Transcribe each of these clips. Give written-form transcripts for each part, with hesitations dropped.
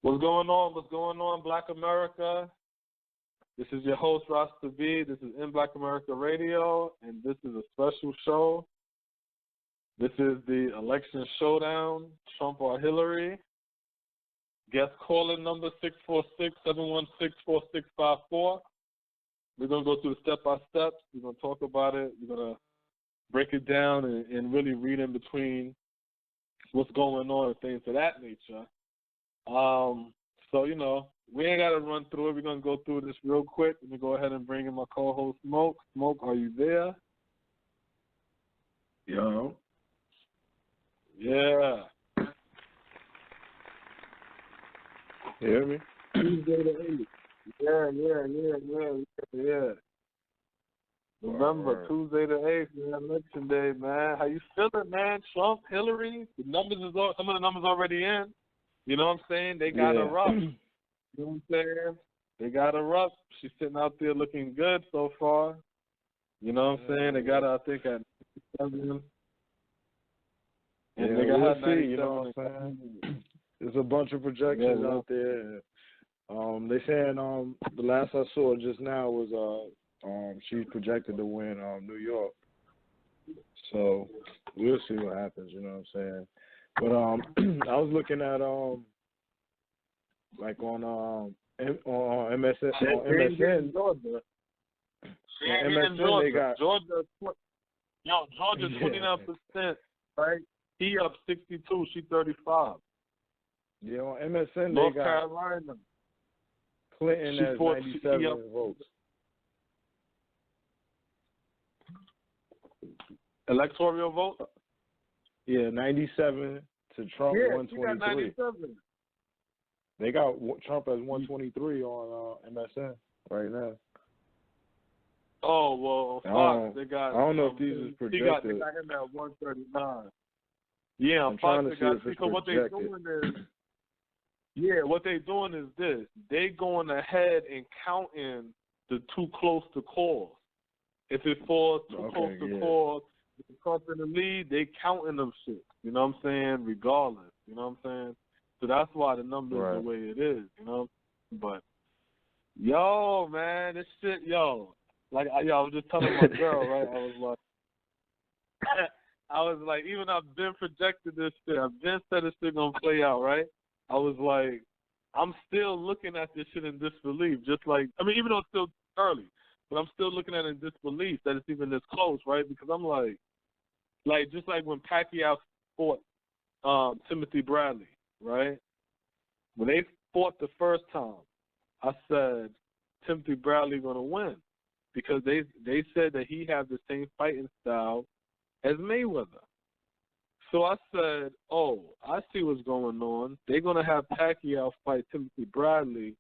What's going on? What's going on, Black America? This is your host, Rasta B. This is In Black America Radio, and this is a special show. This is the election showdown, Trump or Hillary. Guest call-in number 646-716-4654. We're going to go through the step-by-step. We're going to talk about it. We're going to break it down and really read in between what's going on and things of that nature. So, you know, we ain't got to run through it. We're going to go through this real quick. Let me go ahead and bring in my co-host, Smoke. Smoke, are you there? Yo. Yeah. You hear me? Tuesday the 8th. Yeah. Remember, Tuesday the 8th, man, election day, man. How you feeling, man? Trump, Hillary, some of the numbers already in. You know what I'm saying? They got her up. You know what I'm saying? They got her up. She's sitting out there looking good so far. You know what I'm saying? They got her, I think, at 7. And they got her 97. You know what I'm saying? There's a bunch of projections out there. They saying the last I saw just now was she's projected to win New York. So we'll see what happens. You know what I'm saying? But I was looking at like on MSN. Georgia. They got Georgia 29%, right? He up 62, she 35. Yeah, on MSN North they got Carolina. Clinton has 97 votes. Electoral vote? Yeah, 97 to Trump, 123. They got Trump as 123 on MSN right now. Oh, well, Fox, they got... I don't know if these is projected. They got him at 139. Yeah, I'm Fox, trying to see if it's what they're doing is... Yeah, what they're doing is this. They going ahead and counting the too close to calls. If it falls too close to calls, if Trump in the lead, they counting them shit. You know what I'm saying? Regardless. You know what I'm saying? So that's why the number is the way it is, you know? But, yo, man, this shit, like, I was just telling my girl, right? I was like, even I've been projected this shit. I've been said this shit gonna play out, right? I was like, I'm still looking at this shit in disbelief. Just like, I mean, even though it's still early, but I'm still looking at it in disbelief that it's even this close, right? Because I'm like just like when Pacquiao fought Timothy Bradley, right? When they fought the first time, I said Timothy Bradley gonna win because they said that he had the same fighting style as Mayweather. So I said, oh, I see what's going on. They're going to have Pacquiao fight Timothy Bradley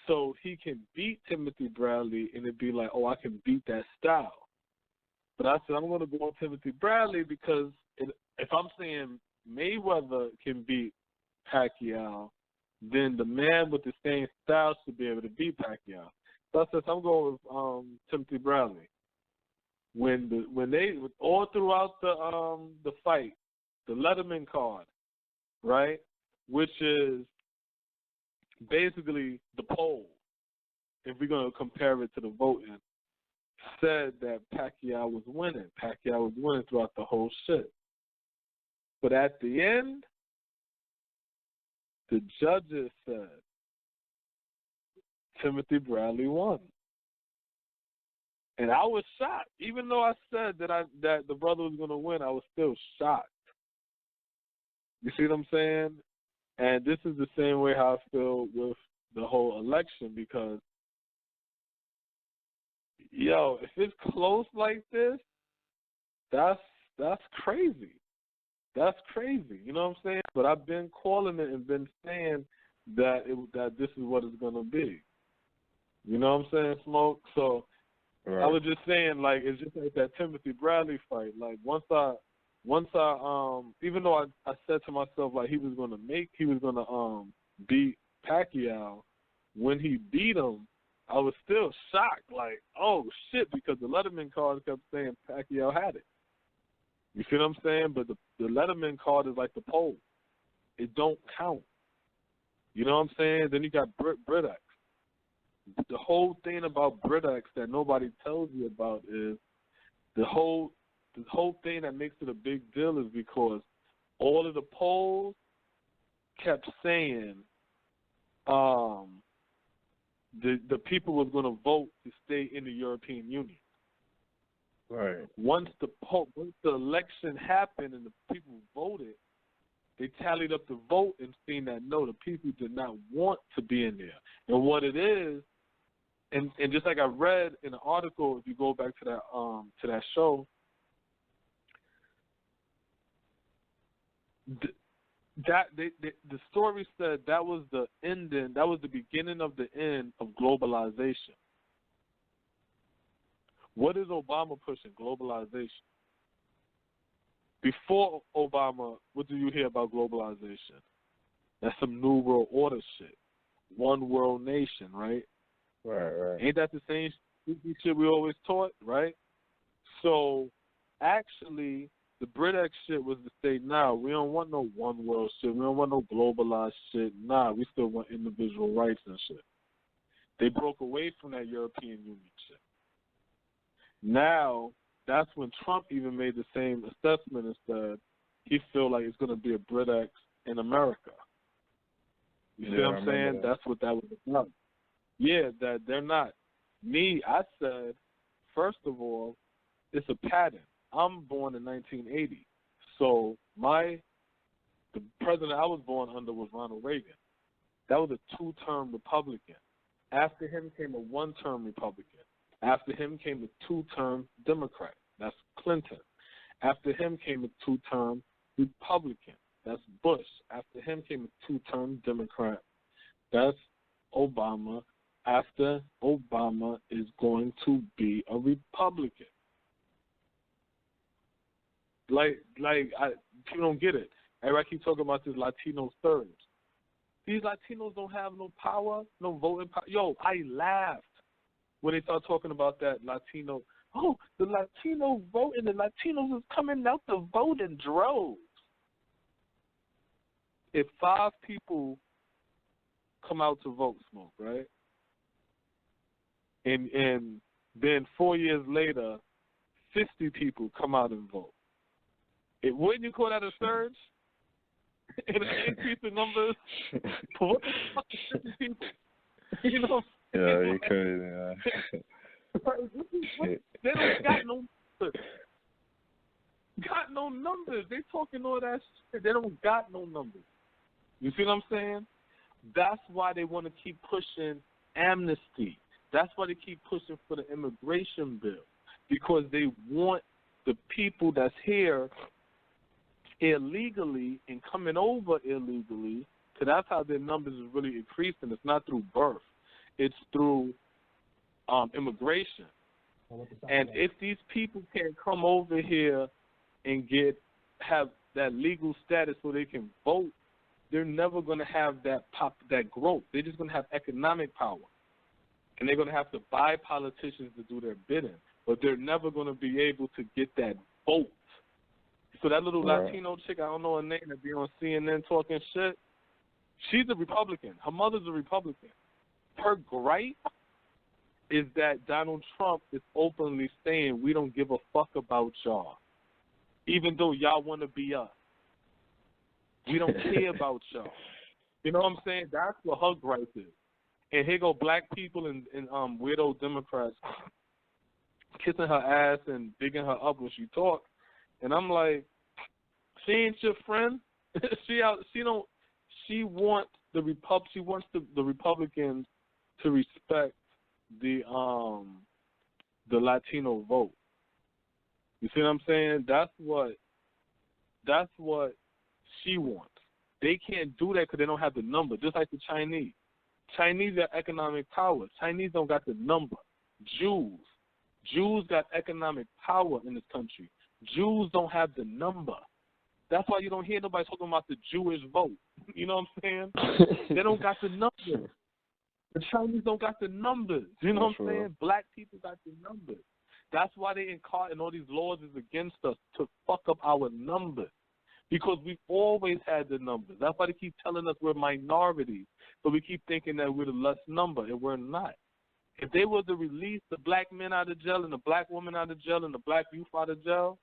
so he can beat Timothy Bradley, and it'd be like, oh, I can beat that style. But I said, I'm going to go on Timothy Bradley because if I'm saying Mayweather can beat Pacquiao, then the man with the same style should be able to beat Pacquiao. So I said, I'm going with Timothy Bradley. When they all throughout the fight, the Letterman card, right, which is basically the poll, if we're going to compare it to the voting, said that Pacquiao was winning. Pacquiao was winning throughout the whole shit. But at the end, the judges said Timothy Bradley won. And I was shocked. Even though I said that the brother was going to win, I was still shocked. You see what I'm saying? And this is the same way how I feel with the whole election because, if it's close like this, that's crazy. That's crazy. You know what I'm saying? But I've been calling it and been saying that this is what it's going to be. You know what I'm saying, Smoke? So... Right. I was just saying, like, it's just like that Timothy Bradley fight. Like, once I even though I said to myself, like, he was gonna beat Pacquiao, when he beat him, I was still shocked, like, oh shit, because the Letterman card kept saying Pacquiao had it. You see what I'm saying? But the Letterman card is like the poll. It don't count. You know what I'm saying? Then you got BritX. The whole thing about BritX that nobody tells you about is the whole thing that makes it a big deal is because all of the polls kept saying the people was going to vote to stay in the European Union. Right. Once the election happened and the people voted, they tallied up the vote and seen that no, the people did not want to be in there. And what it is, and just like I read in the article, if you go back to that show, the story said that was the ending, that was the beginning of the end of globalization. What is Obama pushing? Globalization. Before Obama, what do you hear about globalization? That's some New World Order shit. One world nation, right? Right. Ain't that the same shit we always taught, right? So, actually, the BritX shit was to say, nah, we don't want no one world shit. We don't want no globalized shit. Nah, we still want individual rights and shit. They broke away from that European Union shit. Now, that's when Trump even made the same assessment and said he feel like it's going to be a BritX in America. You see what I'm saying? That. That's what that was about. Yeah, that they're not. Me, I said, first of all, it's a pattern. I'm born in 1980. So the president I was born under was Ronald Reagan. That was a two-term Republican. After him came a one-term Republican. After him came a two-term Democrat. That's Clinton. After him came a two-term Republican. That's Bush. After him came a two-term Democrat. That's Obama. After Obama is going to be a Republican. People don't get it. Everybody keep talking about this Latino surge. These Latinos don't have no power, no voting power. Yo, I laughed when they start talking about that Latino. Oh, the Latino vote and the Latinos is coming out to vote in droves. If 5 people come out to vote, Smoke, right? And then 4 years later, 50 people come out and vote. Wouldn't you call that a surge? And an increase in numbers? What the fuck is 50 people? You know? Yeah, you could. They don't got no numbers. Got no numbers. They talking all that shit. They don't got no numbers. You see what I'm saying? That's why they want to keep pushing amnesty. That's why they keep pushing for the immigration bill. Because they want the people that's here illegally and coming over illegally, because that's how their numbers is really increasing. It's not through birth. It's through immigration. And if these people can't come over here and have that legal status so they can vote, they're never going to have that growth. They're just going to have economic power. And they're going to have to buy politicians to do their bidding. But they're never going to be able to get that vote. So that little Latino chick, I don't know her name, that be on CNN talking shit, she's a Republican. Her mother's a Republican. Her gripe is that Donald Trump is openly saying we don't give a fuck about y'all, even though y'all want to be us. We don't care about y'all. You know what I'm saying? That's what her gripe is. And here go black people and weirdo Democrats kissing her ass and bigging her up when she talks. And I'm like, she ain't your friend. She wants the Republicans to respect the Latino vote. You see what I'm saying? That's what she wants. They can't do that because they don't have the number. Just like the Chinese. Chinese got economic power. Chinese don't got the number. Jews got economic power in this country. Jews don't have the number. That's why you don't hear nobody talking about the Jewish vote. You know what I'm saying? They don't got the numbers. The Chinese don't got the numbers. You know what I'm saying? Black people got the numbers. That's why they in all these laws is against us to fuck up our numbers. Because we've always had the numbers. That's why they keep telling us we're minorities. So we keep thinking that we're the less number, and we're not. If they were to release the black men out of jail and the black women out of jail and the black youth out of jail,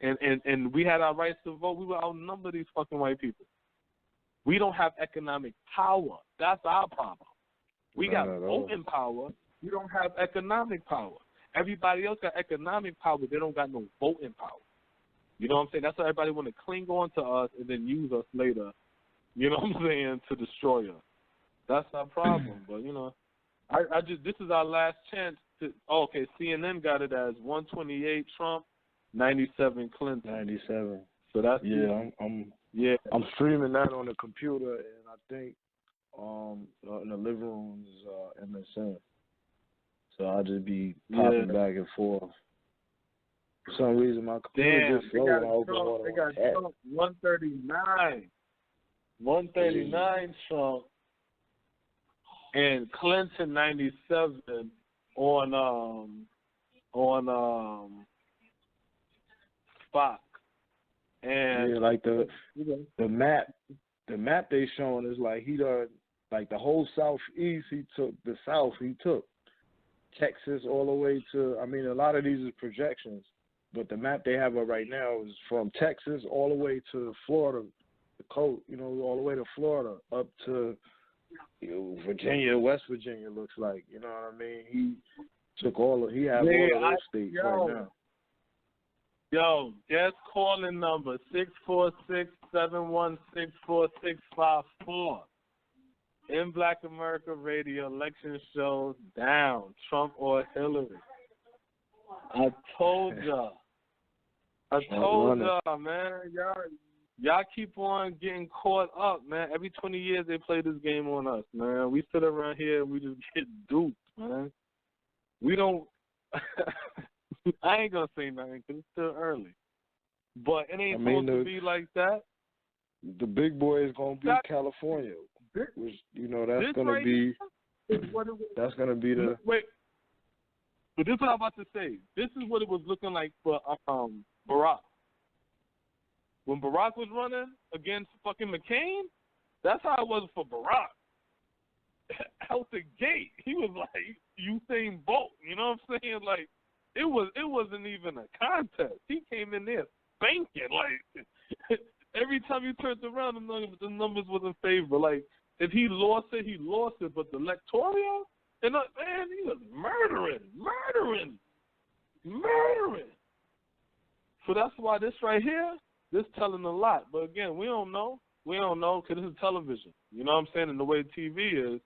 and we had our rights to vote, we would outnumber these fucking white people. We don't have economic power. That's our problem. We got voting power. We don't have economic power. Everybody else got economic power. They don't got no voting power. You know what I'm saying? That's why everybody want to cling on to us and then use us later, you know what I'm saying, to destroy us. That's our problem. But, you know, I just, this is our last chance to, okay, CNN got it as 128 Trump, 97 Clinton. 97. So that's, I'm streaming that on the computer, and I think in the living room is MSN. So I'll just be popping back and forth. For some reason, my computer just slow. They got Trump 139. 139 Trump and Clinton 97 on Fox. And like the map they showing is like he done, like the whole southeast he took, the south he took, Texas all the way to, I mean, a lot of these is projections, but the map they have up right now is from Texas all the way to Florida, the coast, you know, all the way to Florida, up to, you know, Virginia, West Virginia looks like, you know what I mean? He took all of those states right now. Yo, guest calling number 646-716-4654. In Black America Radio, election shows down, Trump or Hillary. I told y'all, man. Y'all keep on getting caught up, man. Every 20 years they play this game on us, man. We sit around here and we just get duped, man. We don't. I ain't gonna say nothing because it's still early, but it ain't supposed to be like that. The big boy is gonna be California, which, you know, that's gonna be the. Wait, but this is what I'm about to say. This is what it was looking like for Barack. When Barack was running against fucking McCain, that's how it was for Barack. Out the gate, he was like Usain Bolt. You know what I'm saying? Like it wasn't even a contest. He came in there banking. Like every time he turned around, the numbers was in favor. Like if he lost it, he lost it. But the electoral, and man, he was murdering. So that's why this right here, this telling a lot. But again, we don't know because this is television. You know what I'm saying? And the way TV is,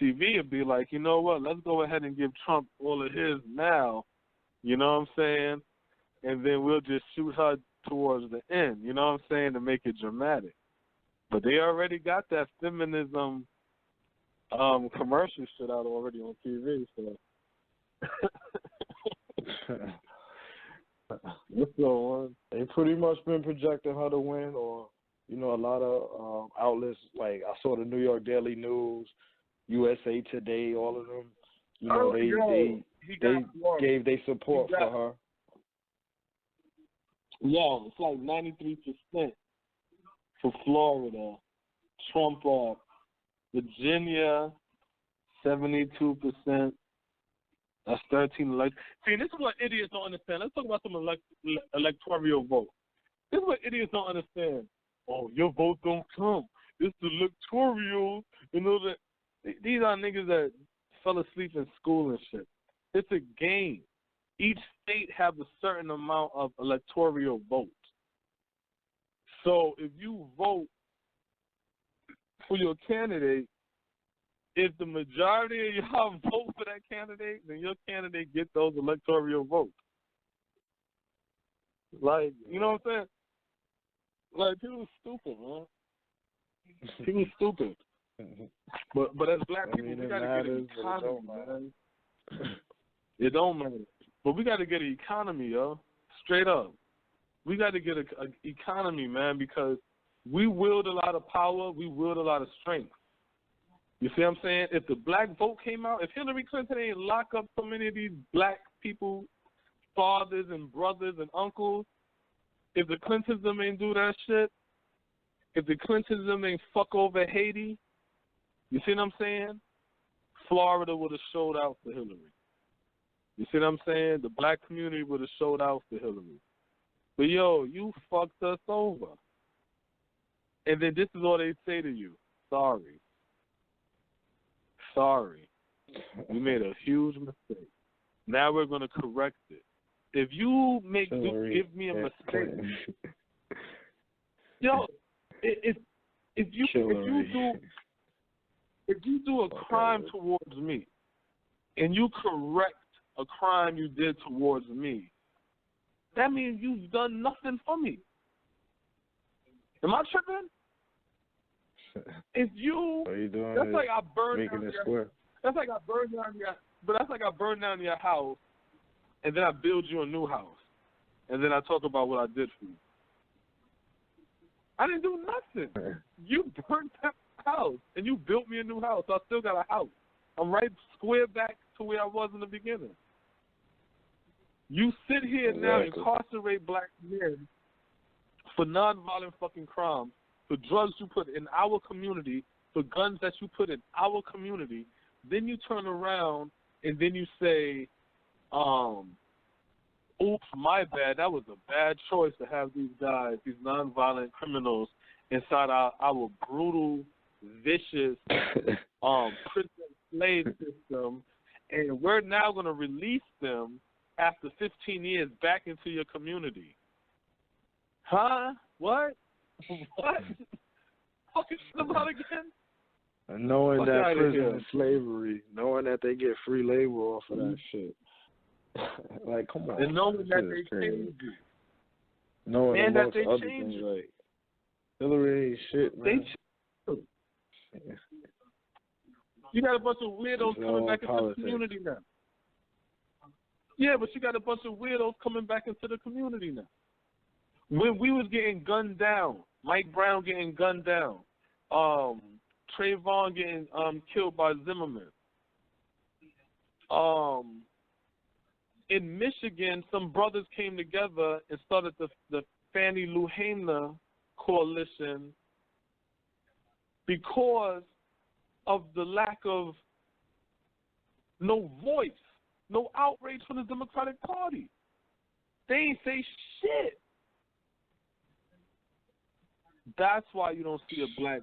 TV would be like, you know what, let's go ahead and give Trump all of his now, you know what I'm saying? And then we'll just shoot her towards the end, you know what I'm saying, to make it dramatic. But they already got that feminism commercial shit out already on TV, so. What's going on? They pretty much been projecting her to win, or, you know, a lot of outlets, like I saw the New York Daily News, USA Today, all of them, you know, they gave their support for her. Yeah, it's like 93% for Florida. Trump up. Virginia, 72%. That's 13 elections. See, this is what idiots don't understand. Let's talk about some electoral votes. This is what idiots don't understand. Oh, your vote don't count. It's the electoral. You know that. These are niggas that fell asleep in school and shit. It's a game. Each state have a certain amount of electoral votes. So if you vote for your candidate, if the majority of y'all vote for that candidate, then your candidate gets those electoral votes. Like, you know what I'm saying? Like, people are stupid, man. People are stupid. But as black people, we got to get an economy, man. It don't matter. But we got to get an economy, yo. Straight up. We got to get an economy, man, because we wield a lot of power. We wield a lot of strength. You see what I'm saying? If the black vote came out, if Hillary Clinton ain't lock up so many of these black people, fathers and brothers and uncles, if the Clintons them ain't do that shit, if the Clintons them ain't fuck over Haiti, you see what I'm saying? Florida would have showed out for Hillary. You see what I'm saying? The black community would have showed out for Hillary. But, yo, you fucked us over. And then this is all they say to you. Sorry. Sorry. You made a huge mistake. Now we're going to correct it. If you give me a mistake, yo, if you do a crime towards me, and you correct a crime you did towards me, that means you've done nothing for me. Am I tripping? If you, that's like I burned down your, that's like I burned down your, but that's like I burned down your house, and then I build you a new house, and then I talk about what I did for you. I didn't do nothing. You burned that house, and you built me a new house. So I still got a house. I'm right square back to where I was in the beginning. You sit here now and incarcerate black men for nonviolent fucking crimes, for drugs you put in our community, for guns that you put in our community. Then you turn around and then you say, oops, my bad. That was a bad choice to have these guys, these nonviolent criminals, inside our brutal, vicious prison slave system, and we're now going to release them after 15 years back into your community. Huh? What? What? Fucking about again? And knowing that prison is slavery, knowing that they get free labor off of that shit. Like, come on. And knowing that they changed you. Knowing and amongst that they other changed things, you. like, Hillary ain't shit, man. You got a bunch of weirdos coming back into the community now. Yeah, but you got a bunch of weirdos coming back into the community now. When we was getting gunned down, Mike Brown getting gunned down, Trayvon getting killed by Zimmerman. In Michigan, some brothers came together and started the Fannie Lou Hamer coalition because of the lack of no voice, no outrage from the Democratic Party. They ain't say shit. That's why you don't see a black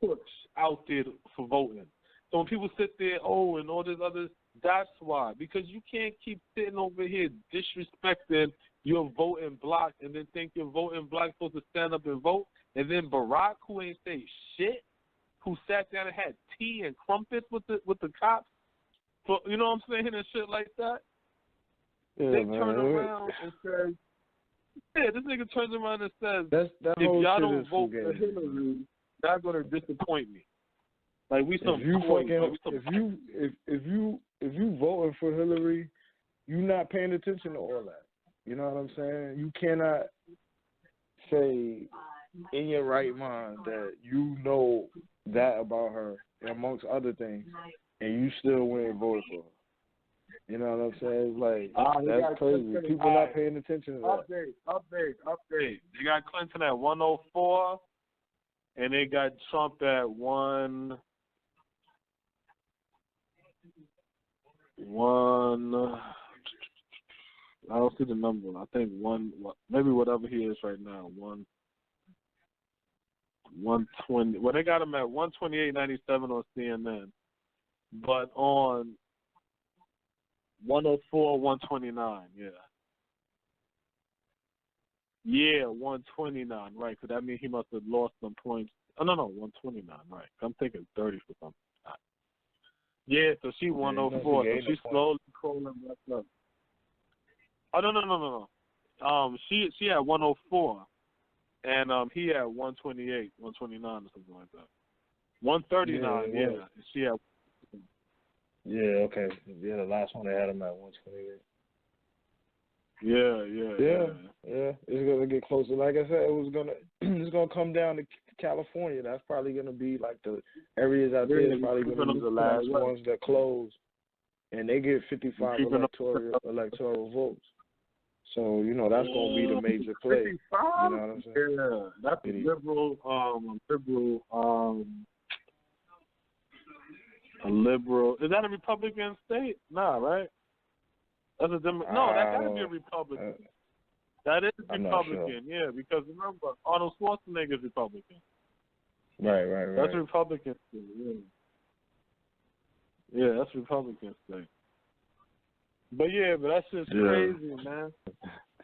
push out there for voting. So when people sit there, and all this other, that's why. Because you can't keep sitting over here disrespecting your voting block and then think your voting block supposed to stand up and vote. And then Barack, who ain't say shit, who sat down and had tea and crumpets with the cops, for, you know what I'm saying, and shit like that. Yeah, they man. Turn around and say, this nigga turns around and says, that if y'all don't vote for for Hillary, y'all gonna disappoint me. Like we some if you voting for Hillary, you're not paying attention to all that. You know what I'm saying? You cannot say in your right mind that you know that about her, amongst other things, and you still went and voted for her. You know what I'm saying? It's like, that's crazy. People not paying attention to that. Update. They got Clinton at 104, and they got Trump at 1. I don't see the number. I think 1, maybe whatever he is right now, 120. Well, they got him at 128.97 on CNN, but on 104, 129, yeah, 129, right? Because that means he must have lost some points. Oh no, 129, right? I'm thinking 30 for something. Yeah, so she 104. So she's slowly crawling back up. Oh no. She at 104, and he at 128, 129 or something like that. 139, yeah. She at. Yeah, okay. Yeah, the last one they had him at 128. Yeah. It's gonna get closer. Like I said, it's gonna come down to California. That's probably gonna be like the areas out there. Is probably gonna be the last ones that close, and they get 55 electoral votes. So, you know, that's going to be the major play. 55? You know what I'm saying? Yeah, that's a liberal, a liberal. Is that a Republican state? Nah, right? That's a no, that got to be a Republican. That is Republican, yeah, because remember, Arnold Schwarzenegger is Republican. Right. That's a Republican state, yeah. Yeah, that's a Republican state. But that's just crazy, man.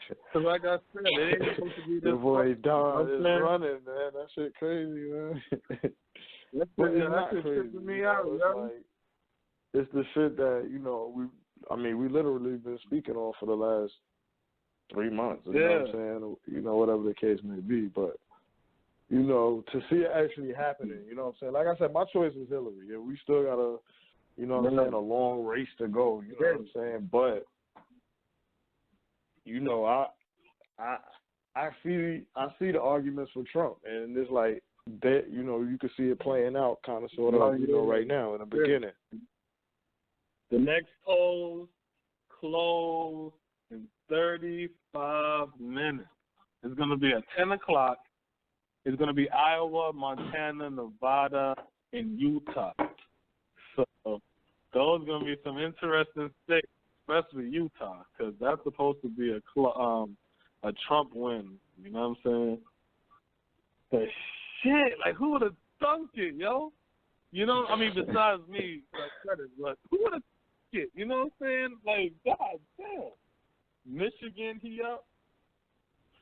Because like I said, it ain't supposed to be this. The boy Don is running, man. That shit crazy, man. But it's not crazy. Me out, it's the shit that, you know, we literally been speaking on for the last 3 months. You know what I'm saying? You know, whatever the case may be. But, you know, to see it actually happening, you know what I'm saying? Like I said, my choice is Hillary. Yeah, we still got a, you know what I'm saying, a long race to go. You know what I'm saying? But, you know, I see the arguments for Trump, and it's like that. You know, you can see it playing out, kind of, sort of, you know, right now in the beginning. The next polls close in 35 minutes. It's going to be at 10 o'clock. It's going to be Iowa, Montana, Nevada, and Utah. So those are going to be some interesting states, especially Utah, because that's supposed to be a Trump win. You know what I'm saying? But shit, like, who would have thunk it, yo? You know, I mean, besides me, like, who would have thunk it? You know what I'm saying? Like, god damn. Michigan, he up.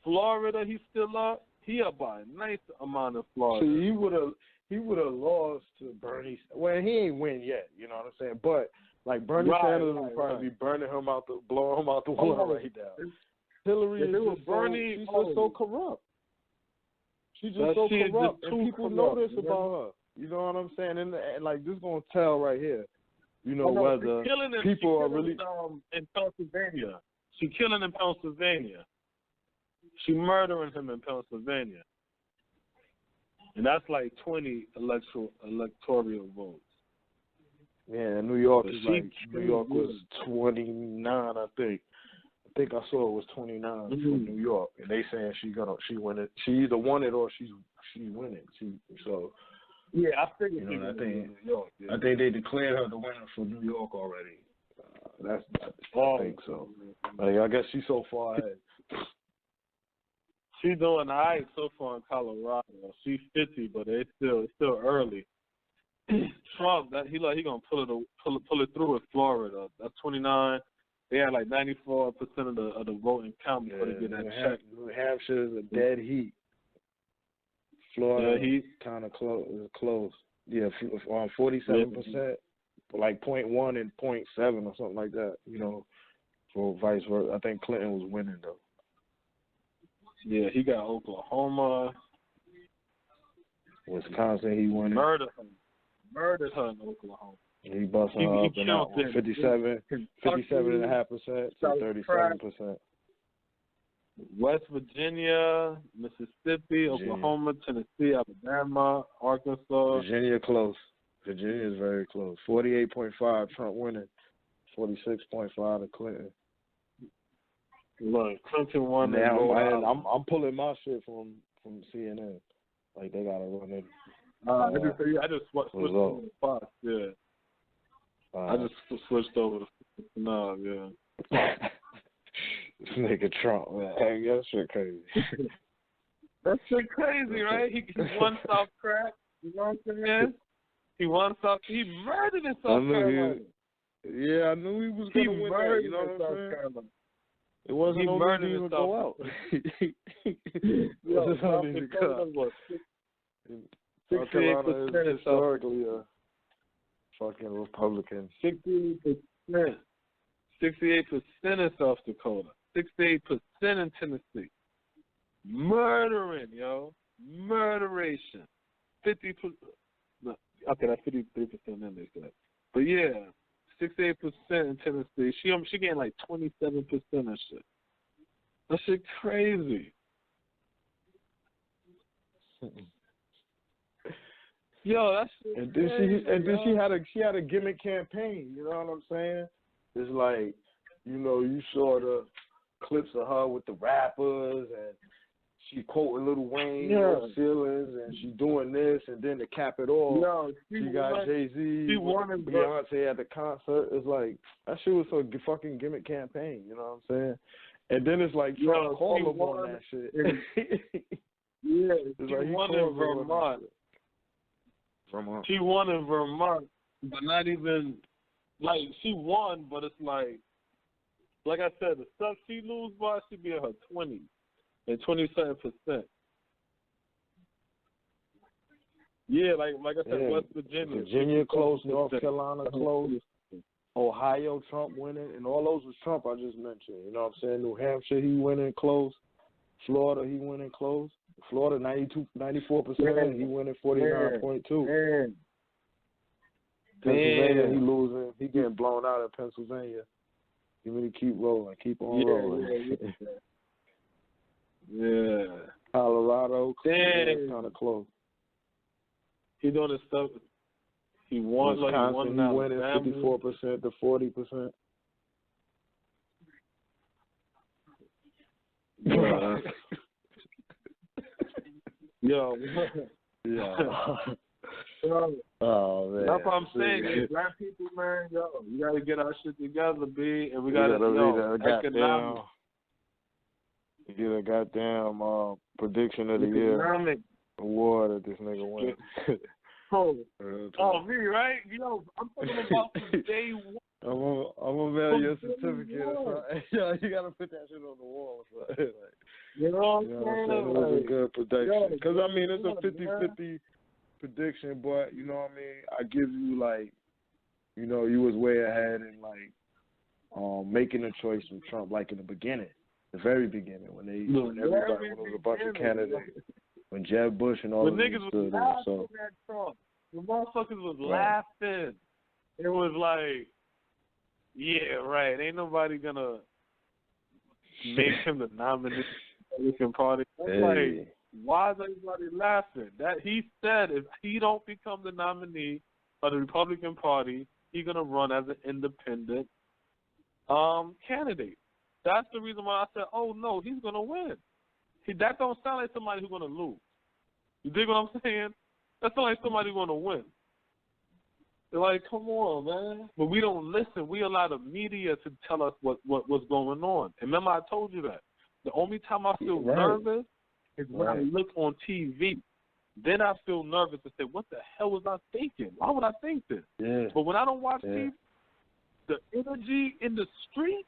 Florida, he still up. He up by a nice amount of Florida. See, he would have lost to Bernie. Well, he ain't win yet. You know what I'm saying? But like Bernie Sanders would probably be blowing him out the water right now. Hillary is she's just so corrupt. She's just so corrupt, and people know this about her. You know what I'm saying? And like, this gonna tell right here. You know, whether people are really in Pennsylvania. She killing in Pennsylvania. She murdering him in Pennsylvania. And that's like 20 electoral votes. Yeah, New York is like, New York was 29, I think. I think I saw it was 29 for New York, and they saying she win it. She either won it or she win it. Yeah, I figured. You know, I think they declared her the winner for New York already. I think so. I guess she's so far ahead. She's doing all right so far in Colorado. She's 50, but it's still early. Trump, he gonna pull it through with Florida. That's 29. They had like 94% of the voting count before they get that check. New Hampshire is a dead heat. Florida kind of close. Yeah, 47%, like 0.1 and 0.7 or something like that. You know, for vice versa. I think Clinton was winning though. Yeah, he got Oklahoma. Wisconsin, he won. Murdered her in Oklahoma. He busted her up and out 57.5% to 37%. West Virginia, Mississippi, Oklahoma, Tennessee, Alabama, Arkansas. Virginia close. Virginia is very close. 48.5 Trump winning. 46.5 to Clinton. Look, Clinton won. Now I'm pulling my shit from CNN. Like, they gotta run it. I just switched over to Fox. Yeah. I just switched over to no. Yeah. This nigga Trump, man. Hey, that shit crazy. That shit crazy, right? He won South Crack. You know what I'm saying? He won South. He murdered in South Carolina. Yeah, I knew he was gonna win that. You know what I'm saying? Carolina. It wasn't no need to go out. South Carolina is historically a fucking Republican. 68% in South Dakota. 68% in Tennessee. Murdering, yo. Murderation. 50%. Okay, that's 53% in there. But yeah, 68% in Tennessee. She getting like 27% of shit. That shit crazy. Yo, that shit. And then she had a gimmick campaign. You know what I'm saying? It's like, you know, you saw the clips of her with the rappers, and she quoting Lil Wayne ceilings, and she doing this, and then to cap it off, she got Jay-Z, Beyonce at the concert. It's like, that shit was a fucking gimmick campaign, you know what I'm saying? And then it's like Trump called him on that shit. She won in Vermont. She won in Vermont, but not even, like, she won, but it's like I said, the stuff she lose by, she be in her 20s. And 27%. Yeah, like I said, West Virginia. Virginia close, North Carolina close, Ohio, Trump winning, and all those was Trump I just mentioned. You know what I'm saying? New Hampshire, he winning close. Florida, he winning close. Florida, 94%, he winning 49.2. Pennsylvania, he losing. He getting blown out at Pennsylvania. You really keep rolling, keep on rolling. Yeah. Colorado, kind of close. He doing his stuff. He won Wisconsin, he winning 54% to 40%. Yeah. Yo. Yeah. Oh man. That's what I'm saying. Black people, man, you gotta get our shit together, B, and we gotta economic. You get a goddamn prediction of the year award that this nigga won. Me, right? Yo, I'm talking about from day one. I'm gonna mail you a certificate or something. Yeah, you gotta put that shit on the wall. So, like, you know what I'm saying? It was a good prediction. Because, I mean, it's a 50-50 prediction, but, you know what I mean? I give you, like, you know, you was way ahead in, like, making a choice from Trump, like, in the beginning. The very beginning, when everybody, when there was a bunch of candidates, when Jeb Bush and all of them stood there. So the motherfuckers was laughing. It was like, yeah, right. Ain't nobody gonna make him the nominee of the Republican Party. That's like, why is everybody laughing? That he said if he don't become the nominee of the Republican Party, he's gonna run as an independent candidate. That's the reason why I said, oh, no, he's going to win. That don't sound like somebody who's going to lose. You dig what I'm saying? That sounds like somebody going to win. They're like, come on, man. But we don't listen. We allow the media to tell us what's going on. And remember, I told you that. The only time I feel nervous is when I look on TV. Then I feel nervous and say, what the hell was I thinking? Why would I think this? Yeah. But when I don't watch TV, the energy in the street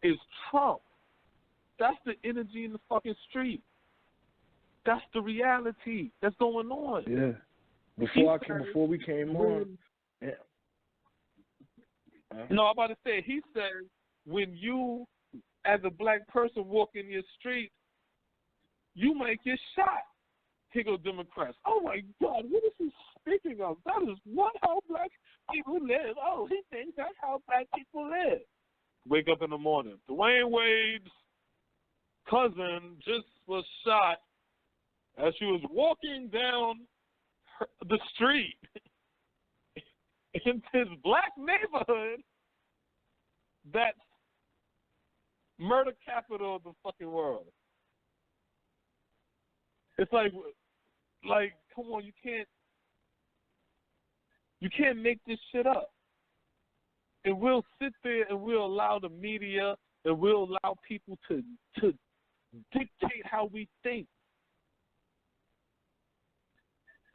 is Trump. That's the energy in the fucking street. That's the reality that's going on. Yeah. Before we came on. Yeah. No, I'm about to say, he said, when you, as a black person, walk in your street, you might get shot. Here go Democrats. Oh my God, what is he speaking of? That is not how black people live. Oh, he thinks that's how black people live. Wake up in the morning. Dwayne Wade's cousin just was shot as she was walking down the street in this black neighborhood that's murder capital of the fucking world. It's like, come on, you can't make this shit up. And we'll sit there and we'll allow the media and we'll allow people to dictate how we think.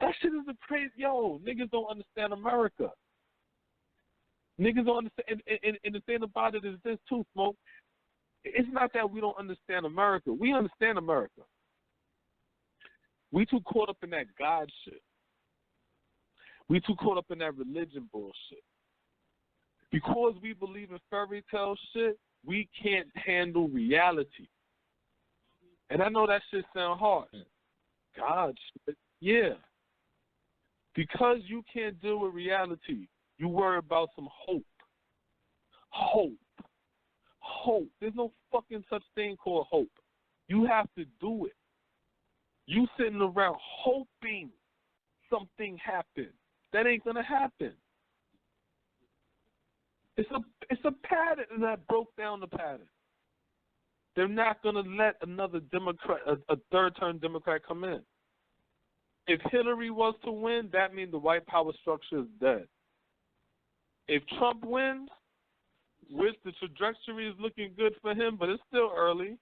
That shit is a crazy. Yo, niggas don't understand America. Niggas don't understand. And the thing about it is this too, Smoke. It's not that we don't understand America. We understand America. We too caught up in that God shit. We too caught up in that religion bullshit. Because we believe in fairy tale shit, we can't handle reality. And I know that shit sound hard. God shit. Yeah. Because you can't deal with reality, you worry about some hope. Hope. Hope. There's no fucking such thing called hope. You have to do it. You sitting around hoping something happens. That ain't gonna happen. It's a pattern, and I broke down the pattern. they're not going to let another Democrat, a third-term Democrat, come in. If Hillary was to win, that means the white power structure is dead. If Trump wins, which the trajectory is looking good for him, but it's still early.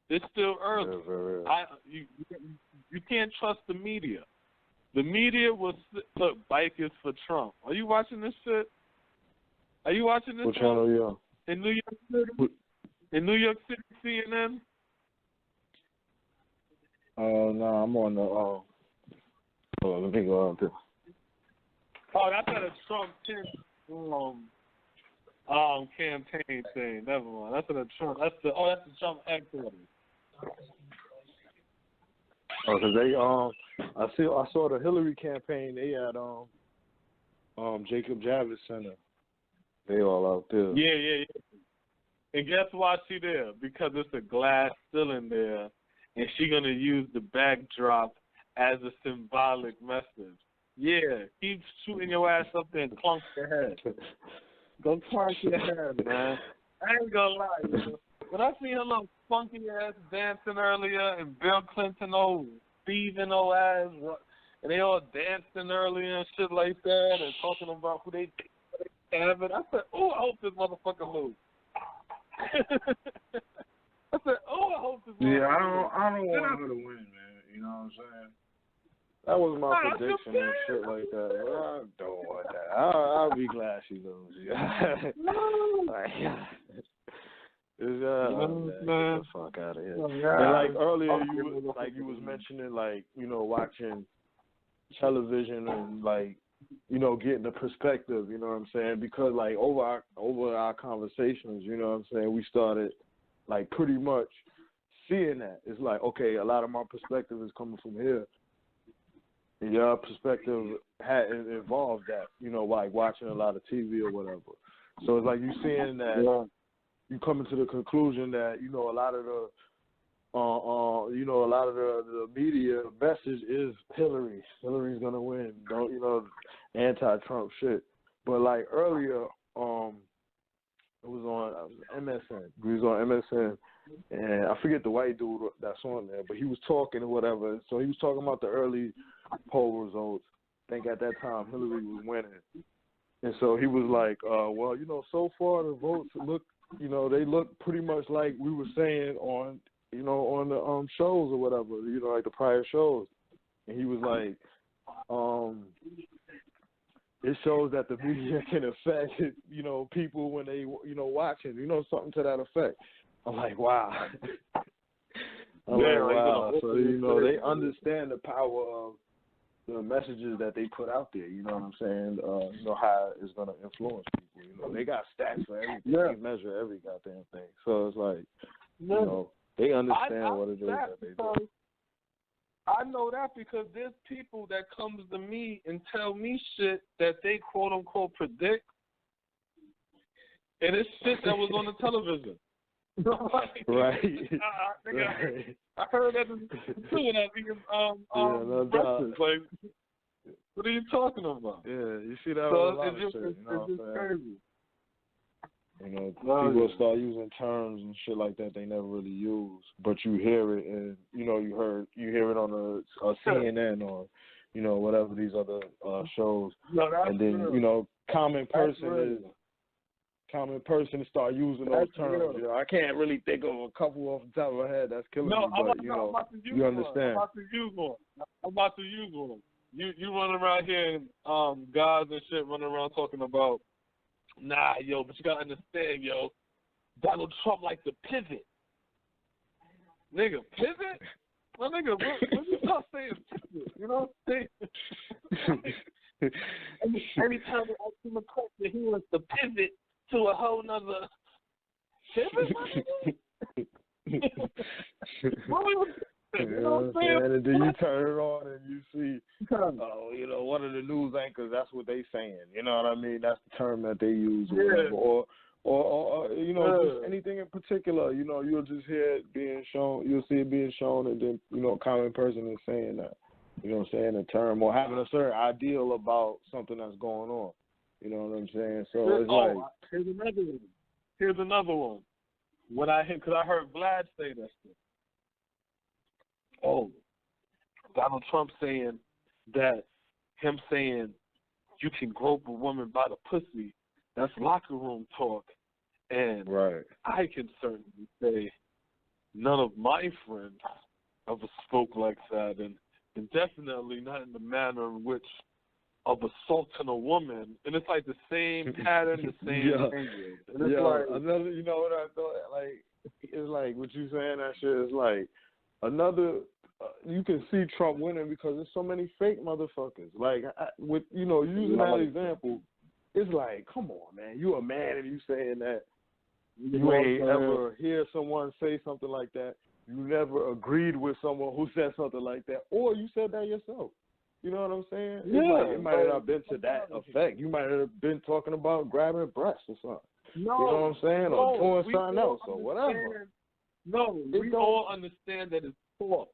It's still early. You can't trust the media. The media will look. Bikers for Trump. Are you watching this shit? Are you watching this? What channel you on? In New York City. In New York City, CNN. No, I'm on the. Let me go out there. Oh, that's not a Trump campaign thing. Never mind. That's a Trump. That's the Trump headquarters. Oh, cause they I saw the Hillary campaign. They had Jacob Javits Center. They all out there. Yeah. And guess why she there? Because it's a glass ceiling there, and she gonna use the backdrop as a symbolic message. Yeah, keep shooting your ass up there and clunk your head. Go clunk your head, man. I ain't gonna lie, yo. When I see her little funky ass dancing earlier, and Bill Clinton old thieving old ass, and they all dancing earlier and shit like that, and talking about who they have it. I said, oh, I hope this motherfucker lose. I said, oh, I hope this motherfucker lose. I don't want her to win, man. You know what I'm saying? That was my prediction and shit like that. I don't want that. I'll be glad she loses. Get the fuck out of here. And like earlier, you was mentioning like watching television and like getting the perspective. You know what I'm saying? Because like over our conversations, you know what I'm saying, we started like pretty much seeing that. It's like, okay, a lot of my perspective is coming from here. And your perspective had involved that, like watching a lot of TV or whatever. So it's like you seeing that you coming to the conclusion that a lot of the media message is Hillary. Hillary's gonna win. Don't anti-Trump shit. But like earlier, it was on MSN. We was on MSN, and I forget the white dude that's on there, but he was talking or whatever. So he was talking about the early poll results. I think at that time Hillary was winning, and so he was like, "Well, so far the votes look, they look pretty much like we were saying on, on the shows or whatever, like the prior shows." And he was like, it shows that the media can affect, people when they, watching, something to that effect. I'm like, wow. Wow. So, they understand the power of the messages that they put out there, you know what I'm saying? How it's going to influence people. They got stats for everything. They measure every goddamn thing. So it's like, they understand what it is that they do. I know that because there's people that comes to me and tell me shit that they quote unquote predict, and it's shit that was on the television. Right. I heard that too when I was breakfast. Like, what are you talking about? Yeah, you see that with a lot of shit. It's just crazy. People will start using terms and shit like that they never really use, but you hear it, and you hear it on a CNN or whatever these other shows, and then common person start using those terms. I can't really think of a couple off the top of my head that's killing me, but you understand. I'm about to use one. You run around here and guys and shit running around talking about. Nah, yo, but you gotta understand, yo. Donald Trump like to pivot. Nigga, pivot? Well, nigga, what you start saying pivot? You know what I'm saying? Anytime we ask him a question, he wants to pivot to a whole nother pivot, my nigga? You know what I'm saying? And then you turn it on and you see, one of the news anchors, that's what they saying. You know what I mean? That's the term that they use or whatever. Or just anything in particular, you'll just hear it being shown, you'll see it being shown, and then, a common person is saying that, saying a term or having a certain ideal about something that's going on. You know what I'm saying? So it's like. Here's another one. because I heard Vlad say that shit. Oh, Donald Trump saying that him saying you can grope a woman by the pussy, that's locker room talk. And I can certainly say none of my friends ever spoke like that, and definitely not in the manner in which of assaulting a woman. And it's like the same pattern, the same language. And it's like another, you know what I thought? Like, it's like what you saying, that shit is like another. You can see Trump winning because there's so many fake motherfuckers. Like, with using that example, it's like, come on, man, you a man and you saying that. You ain't ever hear someone say something like that. You never agreed with someone who said something like that, or you said that yourself. You know what I'm saying? Yeah, it might have not been to that effect. You might have been talking about grabbing breasts or something. No, you know what I'm saying? Or doing something else or whatever. No, we all understand that it's talk.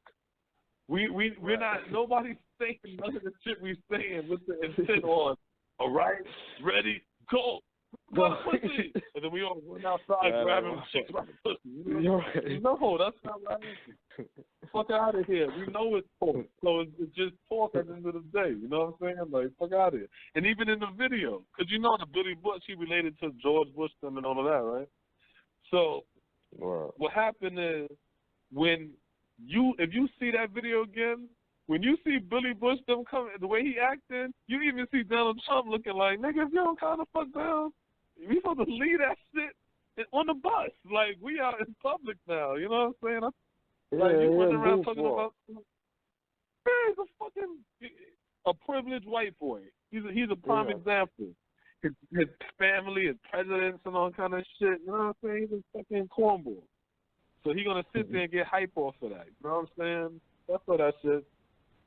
We're not. Nobody's saying none of the shit we're saying with the intent on. All right, ready, go. Pussy. And then we all went outside grabbing chicks by the pussy. No, that's not what I mean. Fuck out of here. We know it's talk. So it's just talk at the end of the day. You know what I'm saying? Like, fuck out of here. And even in the video, because you know the Billy Bush, he related to George Bush and all of that, right? So what happened is if you see that video again, when you see Billy Bush them coming, the way he acting, you even see Donald Trump looking like, nigga, if you don't calm the fuck down, we supposed to leave that shit on the bus. Like, we are in public now. You know what I'm saying? You running around talking about. Man, he's a privileged white boy. He's a prime example. His family, his presidents, and all kind of shit. You know what I'm saying? He's a fucking cornball. So he's gonna sit there and get hype off of that. You know what I'm saying? That's all that shit.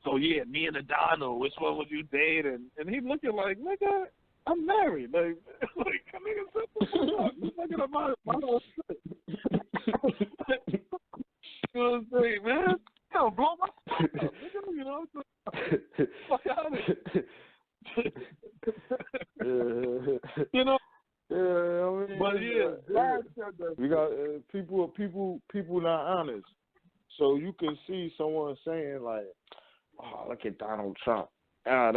So yeah, me and Adano, which one would you date? And he looking like, nigga, I'm married. Like nigga, shut the fuck up. You looking at my whole shit. You know what I'm saying, man? Hell, blow my stuff up. You know what I'm saying? Fuck out of here. You know? Yeah, I mean, but Vlad said that. We got people not honest. So you can see someone saying like, "Oh, look at Donald Trump," and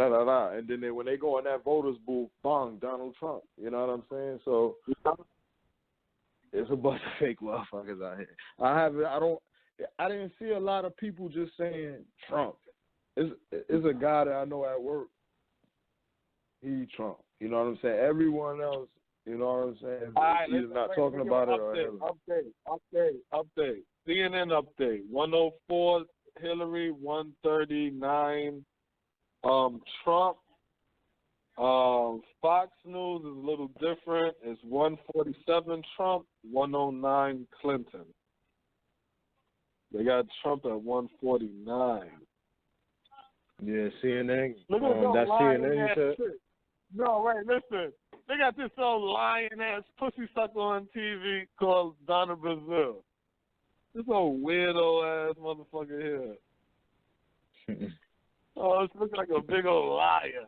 then when they go in that voters booth, bang, Donald Trump. You know what I'm saying? So there's a bunch of fake motherfuckers out here. I didn't see a lot of people just saying Trump. It's a guy that I know at work. He Trump. You know what I'm saying? Everyone else. You know what I'm saying? He's not talking about it or Update. CNN update. 104 Hillary, 139 Trump. Fox News is a little different. It's 147 Trump, 109 Clinton. They got Trump at 149. Yeah, CNN. Look at that's CNN. You said? Shit. No, wait, listen. They got this old lying-ass pussy sucker on TV called Donna Brazil. This old weirdo-ass motherfucker here. Oh, it's looking like a big old liar.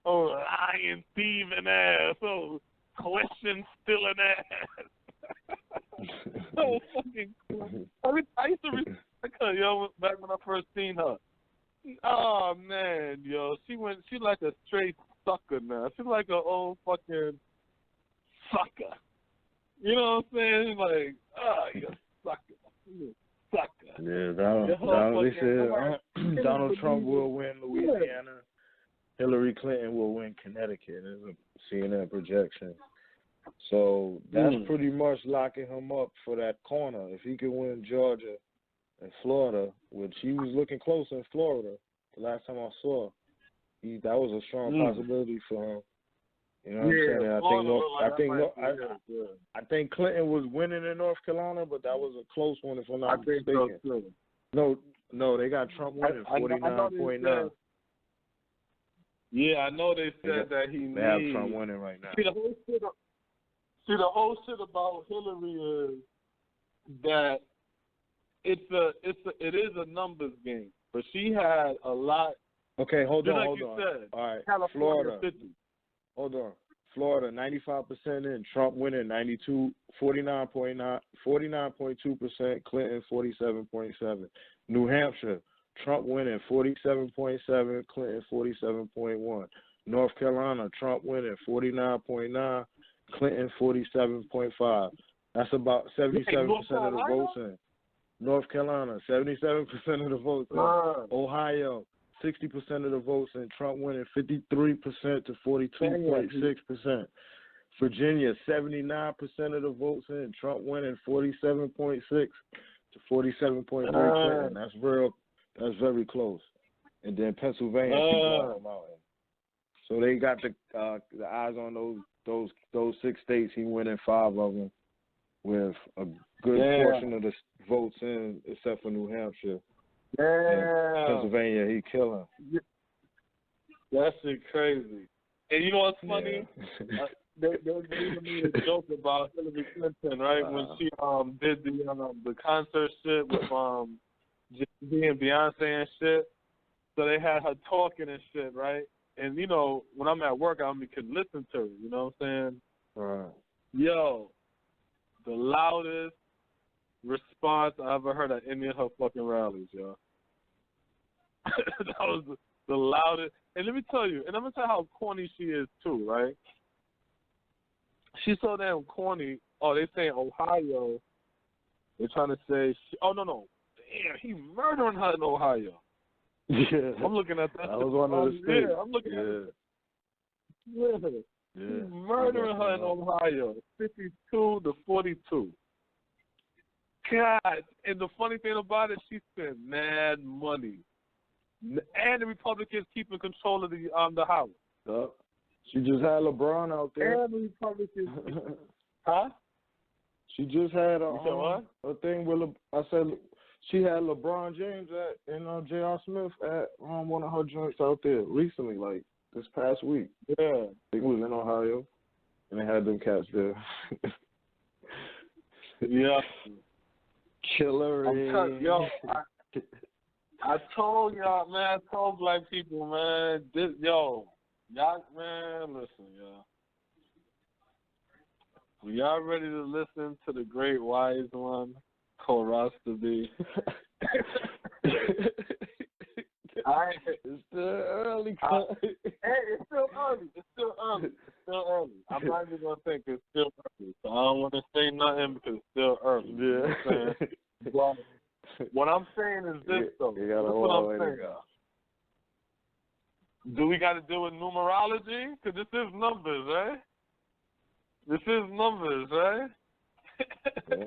Oh, lying, thieving ass. Oh, question-stealing ass. So fucking cool. I used to respect her, yo, back when I first seen her. Oh, man, yo. She like a straight sucker now. She's like an old fucking sucker. You know what I'm saying? Like, you sucker. Yeah, Donald Trump will win Louisiana. Hillary Clinton will win Connecticut. There's a CNN projection. So that's pretty much locking him up for that corner. If he could win Georgia and Florida, which he was looking close in Florida the last time I saw, that was a strong possibility for him. You know what I'm saying? I think Clinton was winning in North Carolina, but that was a close one if I'm not mistaken. No, they got Trump winning 49.9. Yeah, I know they said that they have Trump winning right now. See, the whole shit about Hillary is that it is a numbers game, but she had a lot. Okay, hold on. You said, all right, California Florida. 50. Hold on. Florida 95% in, Trump winning 49.2%, Clinton 47.7. New Hampshire, Trump winning 47.7, Clinton 47.1. North Carolina, Trump winning 49.9, Clinton 47.5. That's about 77% of the votes in. North Carolina, 77% of the votes in. Ohio, 60% of the votes in, Trump winning 53% to 42.6%. Virginia, 79% of the votes in, Trump winning 47.6 to 47.3 Clinton. That's very close. And then Pennsylvania, people out. So they got the eyes on those 6 states. He winning 5 of them with a good portion of the votes in, except for New Hampshire. And Pennsylvania, he killing. That shit crazy. And you know what's funny? They made a joke about Hillary Clinton, right? When she did the concert shit with Jay-Z and Beyonce and shit. So they had her talking and shit, right? And, you know, when I'm at work, I can listen to her, you know what I'm saying? Right. Yo, the loudest response I ever heard at any of her fucking rallies, yo. That was the loudest. And let me tell you, and I'm going to tell you how corny she is, too, right? She's so damn corny. Oh, they saying Ohio. They're trying to say, no. Damn, he murdering her in Ohio. Yeah. I'm looking at that. That was one of the states. Yeah, I'm looking at it. Yeah. He's murdering her in Ohio, 52 to 42. God, and the funny thing about it, she spent mad money. And the Republicans keeping control of the House. Yep. She just had LeBron out there. And the Republicans. Huh? She just had a thing with I said she had LeBron James and J.R. Smith at one of her joints out there recently, like this past week. Yeah. I think it was in Ohio, and they had them cats there. Yeah. Killer. I told y'all, man. I told black people, man. Y'all, man, listen, y'all. Y'all ready to listen to the great wise one, called Rasta B? It's still early. It's still early. I'm not even going to think it's still early. So I don't want to say nothing because it's still early. Yeah. You know what I'm saying? Well, what I'm saying is this, though. This is what I'm saying. Do we got to deal with numerology? Because this is numbers, right? This is numbers, right? Yeah.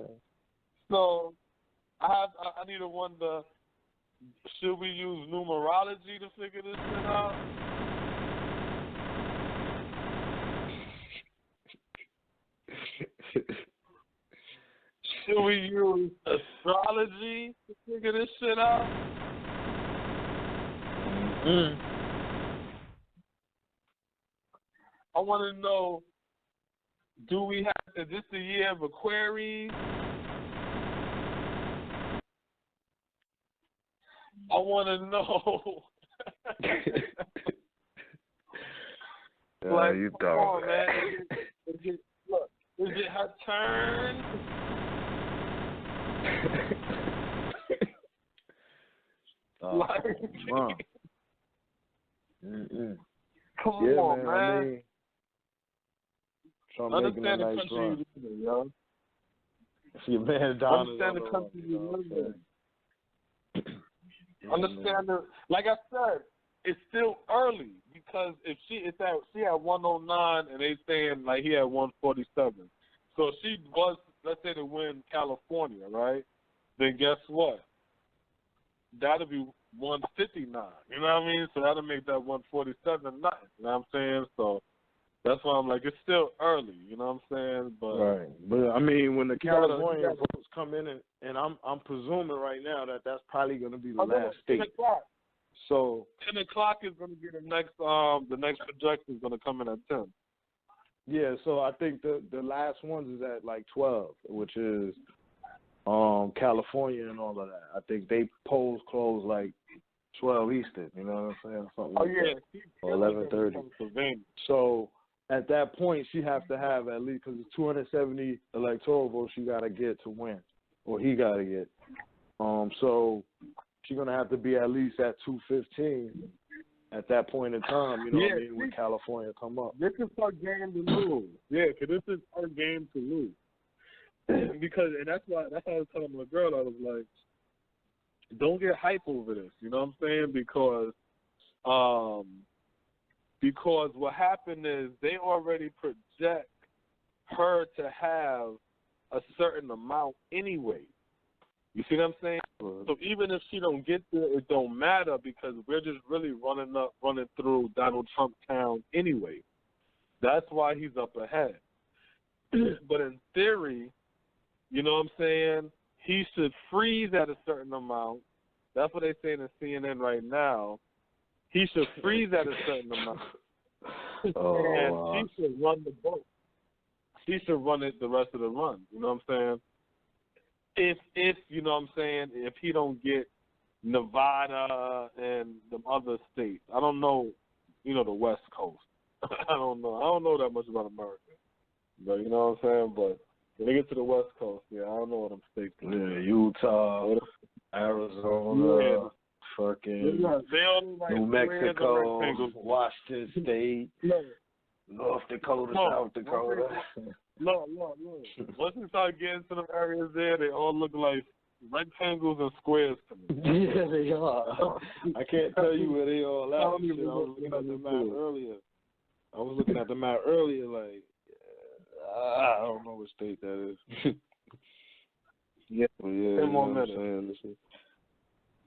So I need to wonder, should we use numerology to figure this shit out? Should we use astrology to figure this shit out? I want to know, do we have, is this the year of Aquarius? I want to know. Like, you come on, man. Is it her turn? Come on, man. I mean, Trump understand the nice country run. you live in, yo. Your man Don understand the country you live in. Understand the, like I said, it's still early because if she had 109 and they saying like he had 147. So if she was, let's say, to win California, right? Then guess what? That'll be 159. You know what I mean? So that'll make that 147 nothing. You know what I'm saying? So that's why I'm like, it's still early. You know what I'm saying? But right. But I mean, when the California votes come in, and I'm presuming right now that that's probably going to be the last state. 10 o'clock. So 10 o'clock is going to be the next projection is going to come in at 10. Yeah, so I think the last ones is at like 12, which is California and all of that. I think they polls close like 12 Eastern. You know what I'm saying? Something like that. Or 11:30. So at that point, she has to have at least, because it's 270 electoral votes she got to get to win, or he got to get. So she's going to have to be at least at 215 at that point in time, you know what I mean, when California come up. This is her game to lose. Yeah, because this is her game to lose. Because, and that's why I was telling my girl, I was like, don't get hype over this, you know what I'm saying? Because what happened is they already project her to have a certain amount anyway. You see what I'm saying? So even if she don't get there, it don't matter because we're just really running through Donald Trump town anyway. That's why he's up ahead. But in theory, you know what I'm saying, he should freeze at a certain amount. That's what they're saying in CNN right now. He should freeze at a certain amount. And she should run the boat. She should run it the rest of the run. You know what I'm saying? If you know what I'm saying, if he don't get Nevada and the other states. I don't know, you know, the West Coast. I don't know that much about America. But you know what I'm saying? But when they get to the West Coast, I don't know what them states are. Yeah, Utah, Arizona, fucking New Mexico, Washington State, North Dakota, South Dakota. Look. Once you start getting to them areas there, they all look like rectangles and squares to me. Yeah, they are. I can't tell you where they all at. I was looking at the map earlier. Like, I don't know what state that is. Yeah, but yeah, 10 more minutes.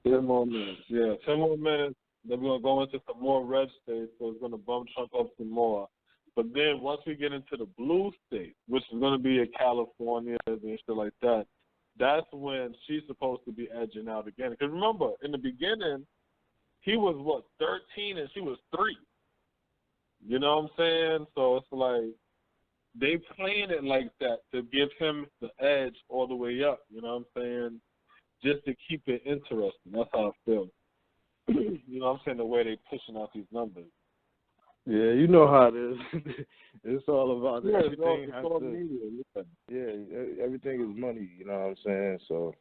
10 more minutes. Yeah, 10 more minutes. Then we're going to go into some more red states, so it's going to bump Trump up some more. But then once we get into the blue states, which is going to be in California and shit like that, that's when she's supposed to be edging out again. Because remember, in the beginning, he was, 13 and she was 3. You know what I'm saying? So it's like they playing it like that to give him the edge all the way up. You know what I'm saying? Just to keep it interesting. That's how I feel. You know what I'm saying? The way they pushing out these numbers. Yeah, you know how it is. It's all about everything. Everything is money. You know what I'm saying? So,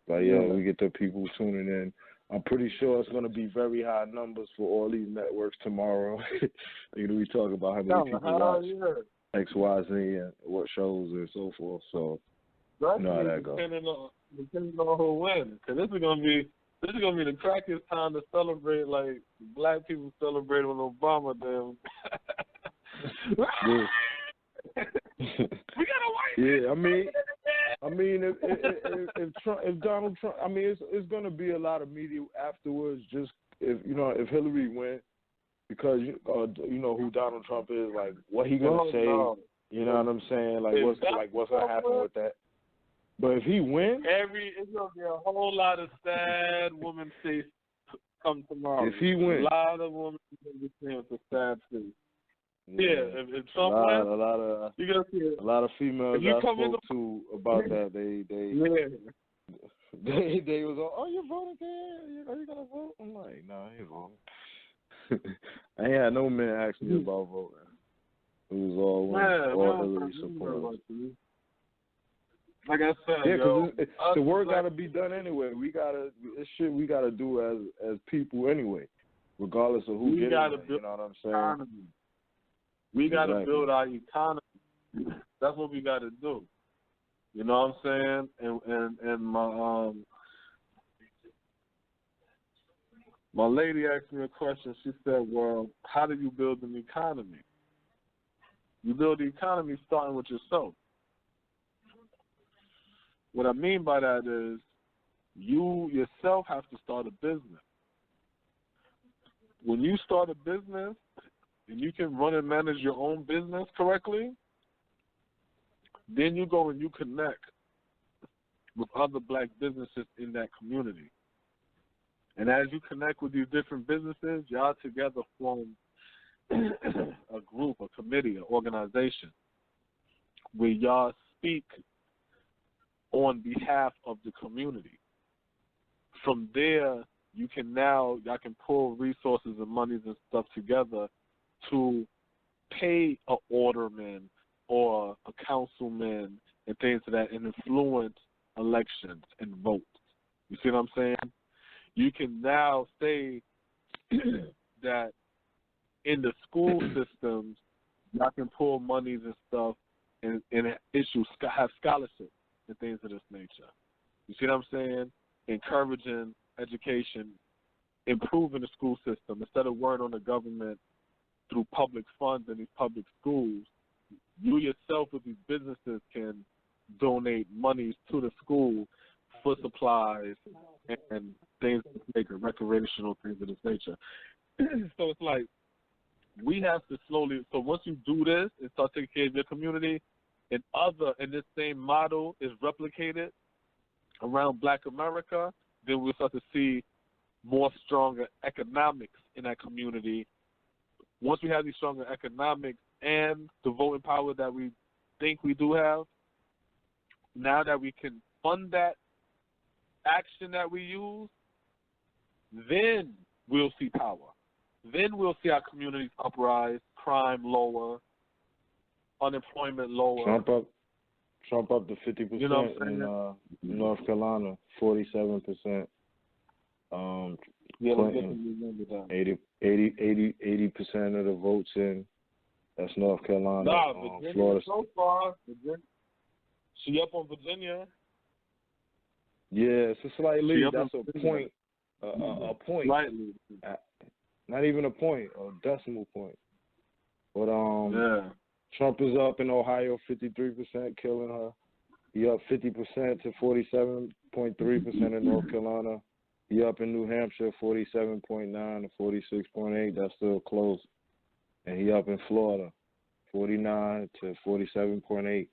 we get the people tuning in. I'm pretty sure it's going to be very high numbers for all these networks tomorrow. We talk about how many people watch X, Y, Z, and what shows and so forth. So, you know how that goes. Depending on who wins, because this is gonna be the crackiest time to celebrate, like black people celebrate when Obama damn. We got a white man. Yeah, I mean, if Donald Trump, I mean, it's gonna be a lot of media afterwards. Just if Hillary wins, because you know who Donald Trump is, like what he gonna say. No. You know what I'm saying? What's gonna happen with that? But if he wins, it's gonna be a whole lot of sad woman face come tomorrow. If he wins, a lot of women gonna be seeing with a sad face. Yeah, if Trump wins, you gonna see it. A lot of females I spoke to about that, they was all, "Oh, you're voting there? Are you gonna vote?" I'm like, "No, I ain't voting." I ain't had no man ask me about voting. It was all Hillary supporters. Like I said, the work got to be done anyway. We gotta do as people anyway, regardless of who gets it. You know what I'm saying? Economy. We got to build our economy. That's what we got to do. You know what I'm saying? And my lady asked me a question. She said, "Well, how do you build an economy? You build the economy starting with yourself." What I mean by that is you yourself have to start a business. When you start a business and you can run and manage your own business correctly, then you go and you connect with other black businesses in that community. And as you connect with these different businesses, y'all together form a group, a committee, an organization where y'all speak on behalf of the community. From there, y'all can pull resources and monies and stuff together to pay a alderman or a councilman and things of that and influence elections and votes. You see what I'm saying? You can now say that in the school systems, y'all can pull monies and stuff and have scholarships and things of this nature. You see what I'm saying? Encouraging education, improving the school system. Instead of worrying on the government through public funds and these public schools, you yourself with these businesses can donate monies to the school for supplies and things of this nature, recreational things of this nature. So it's like we have to slowly. So once you do this and start taking care of your community, and this same model is replicated around Black America, then we'll start to see more stronger economics in that community. Once we have these stronger economics and the voting power that we think we do have, now that we can fund that action that we use, then we'll see power. Then we'll see our communities uprise, crime lower, unemployment lower. Trump up to 50%, you know, in North Carolina, 47%. Clinton, 80% of the votes in. That's North Carolina. Virginia Florida. So far, she up on Virginia. Yeah, it's a slight lead. That's a point. A point. Slightly. Not even a point, a decimal point. But yeah. Trump is up in Ohio, 53%, killing her. He up 50% to 47.3% in North Carolina. He up in New Hampshire, 47.9 to 46.8. That's still close. And he up in Florida, 49 to 47.8.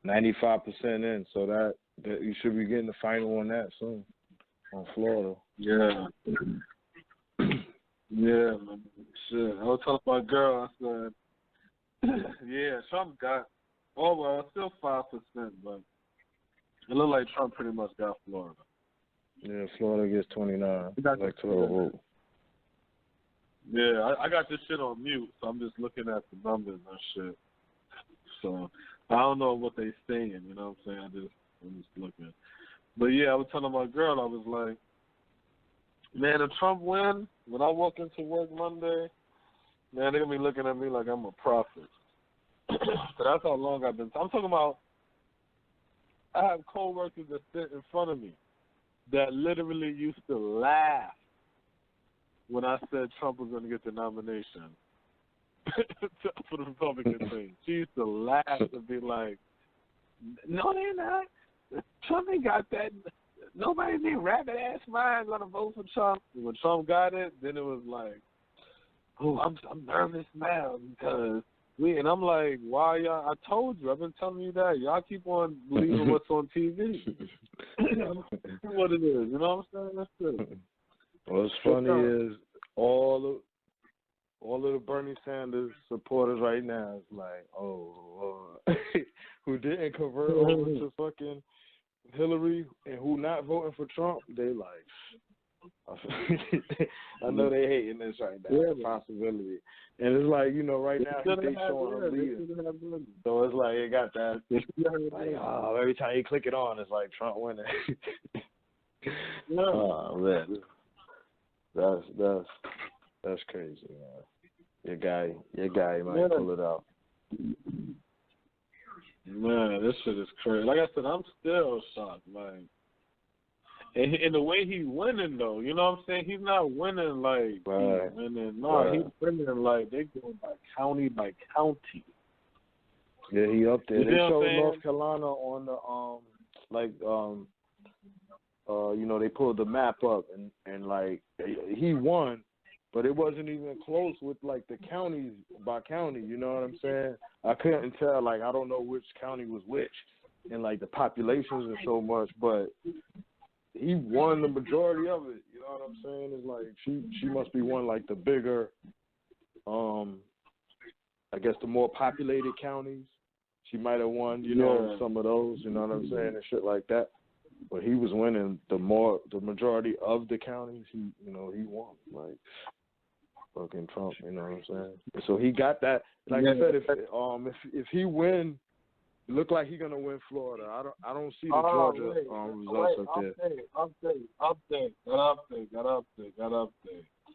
95% in. So that you should be getting the final on that soon, on Florida. Yeah. Yeah, man. Shit. I was telling my girl, I said, yeah, Trump got, still 5%, but it looked like Trump pretty much got Florida. Yeah, Florida gets 29 electoral vote. Yeah, I got this shit on mute, so I'm just looking at the numbers and shit. So I don't know what they saying, you know what I'm saying? I'm just looking. But yeah, I was telling my girl, I was like, man, if Trump win, when I walk into work Monday, man, they're going to be looking at me like I'm a prophet. So that's how long I've been. I'm talking about, I have coworkers that sit in front of me that literally used to laugh when I said Trump was going to get the nomination for the Republican thing. She used to laugh and be like, no, they're not. Trump ain't got that. Nobody named rabbit-ass mind going to vote for Trump. And when Trump got it, then it was like, oh, I'm nervous now because and I'm like, why y'all? I told you. I've been telling you that. Y'all keep on believing what's on TV. What it is. You know what I'm saying? That's it. What's funny is all of the Bernie Sanders supporters right now is like, oh, who didn't convert over to fucking Hillary and who not voting for Trump, they like, I know they hating this right now, the possibility. And it's like, you know, right now they showing a leader. So it's like it got that, like, oh, every time you click it on, it's like Trump winning. Oh, man. That's crazy, man. Your guy might pull it out. Man, this shit is crazy. Like I said, I'm still shocked. Like, and the way he's winning, though, you know what I'm saying? He's not winning like he's winning. No, he's winning like they go by county by county. Yeah, he up there. They showed saying? North Carolina on the you know, they pulled the map up and like he won. But it wasn't even close with, like, the counties by county, you know what I'm saying? I couldn't tell, like, I don't know which county was which and, like, the populations and so much, but he won the majority of it, you know what I'm saying? It's like she must be one, like, the bigger, I guess the more populated counties. She might have won, you know, some of those, you know what I'm saying, and shit like that. But he was winning the majority of the counties. He won, like. fucking Trump. You know what I'm saying? So he got that. Like I said, if he win, it look like he's gonna win Florida. I don't see the Georgia results up there. Update.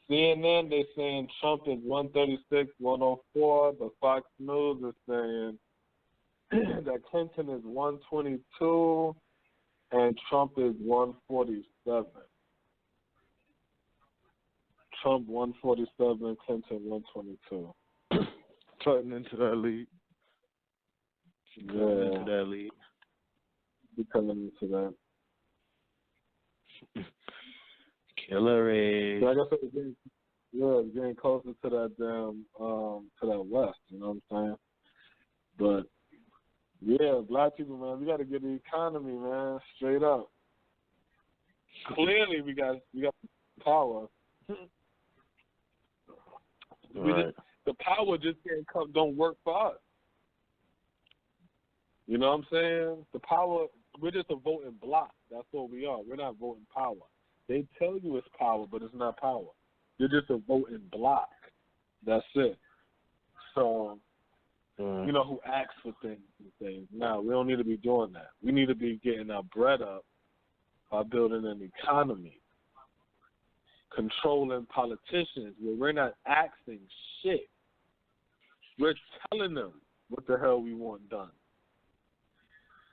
CNN, they saying Trump is 136, 104. The Fox News is saying that Clinton is 122 and Trump is 147. Trump 147, Clinton 122. Cutting into that lead. Into that lead. Be coming into that. Killer Ray. So I guess it's getting closer to that damn to that West, you know what I'm saying? But yeah, black people, man, we gotta get the economy, man, straight up. Clearly we got power. Right. The power just don't work for us. You know what I'm saying? The power, we're just a voting block. That's what we are. We're not voting power. They tell you it's power, but it's not power. You're just a voting block. That's it. So, you know, who asks for things and things. No, we don't need to be doing that. We need to be getting our bread up by building an economy, controlling politicians where we're not asking shit. We're telling them what the hell we want done.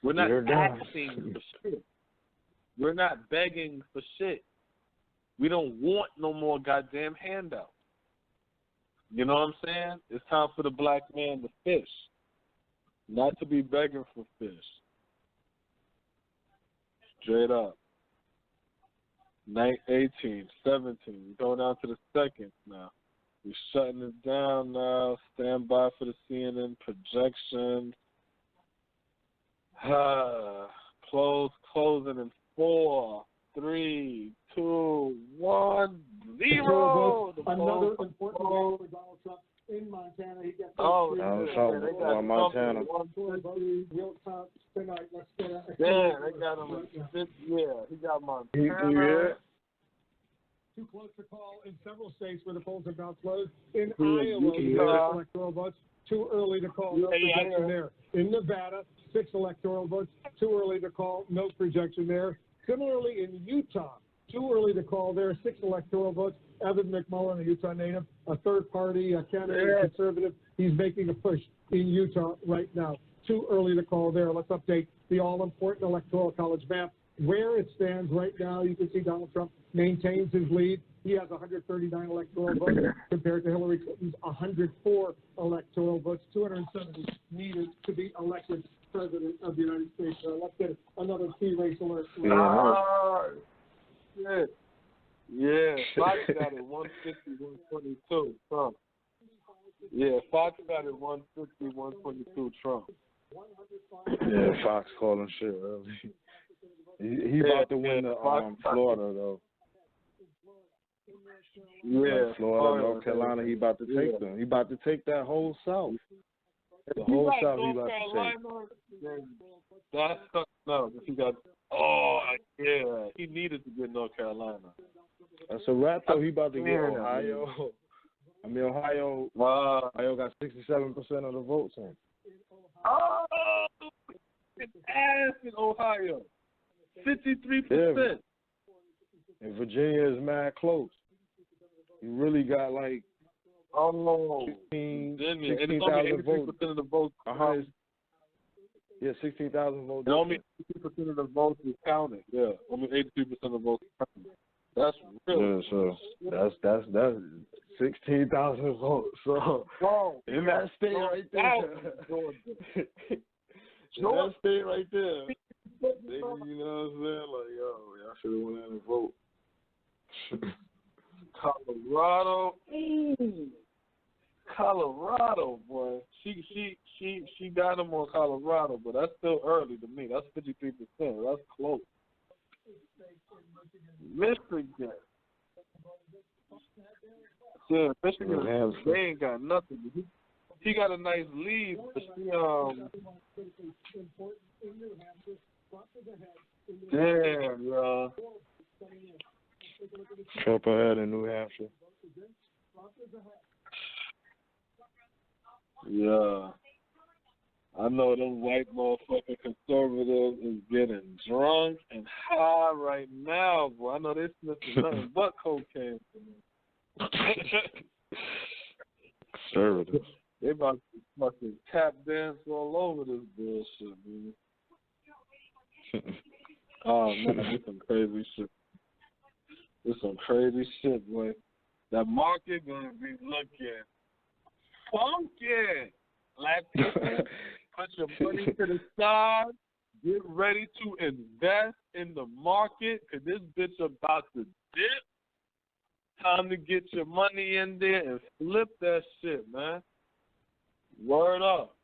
We're not asking for shit. We're not begging for shit. We don't want no more goddamn handouts. You know what I'm saying? It's time for the black man to fish, not to be begging for fish. Straight up. Night 18, 17. We're going down to the seconds now. We're shutting it down now. Stand by for the CNN projections. Closing in 4, 3, 2, 1, 0. Another important game for Donald Trump in Montana. He gets Montana. Real top tonight. Let's get it. Yeah, they got him. He got Montana. Too close to call in several states where the polls have now closed. In Iowa, electoral votes. Too early to call. No projection there. In Nevada, 6 electoral votes. Too early to call. No projection there. Similarly, in Utah, too early to call there. 6 electoral votes. Evan McMullen, a Utah native, a third-party candidate, conservative. He's making a push in Utah right now. Too early to call there. Let's update the all-important electoral college map. Where it stands right now, you can see Donald Trump maintains his lead. He has 139 electoral votes compared to Hillary Clinton's 104 electoral votes, 270 needed to be elected president of the United States. Let's get another key race alert. Yeah, Fox got it 150, 122, Trump. Yeah, Fox got it 150, 122, Trump. Yeah, Fox calling shit early. He about to win the Florida, though. Yeah, like Florida, North Carolina, he about to take them. He about to take that whole South. The whole South he about to take. No, he got. He needed to get North Carolina. That's a wrap, though. He about to get Ohio. Ohio got 67% of the votes in. Oh, it's ass in Ohio. 53%. Yeah. And Virginia is mad close. You really got like 16,000 votes. Of the votes. Yeah, 16,000 votes. And only 83% of the votes is counted. Yeah, only 83% of the votes is counted. That's real. Yeah, so that's 16,000 votes. So in that state right there. In that state right there. You know what I'm saying? Like, yo, y'all should have went in and vote. Colorado, boy. She got him on Colorado, but that's still early to me. That's 53%. That's close. Michigan. Yeah, Michigan. They ain't got nothing. He got a nice lead, but damn, y'all. Trump ahead in New Hampshire. Yeah. I know them white motherfucking conservatives is getting drunk and high right now, boy. I know they sniffing nothing but cocaine. Conservatives. They about to fucking tap dance all over this bullshit, man. Oh, man, this some crazy shit. This some crazy shit, boy. That market gonna be looking funky. Black people, put your money to the side. Get ready to invest in the market, because this bitch about to dip. Time to get your money in there and flip that shit, man. Word up.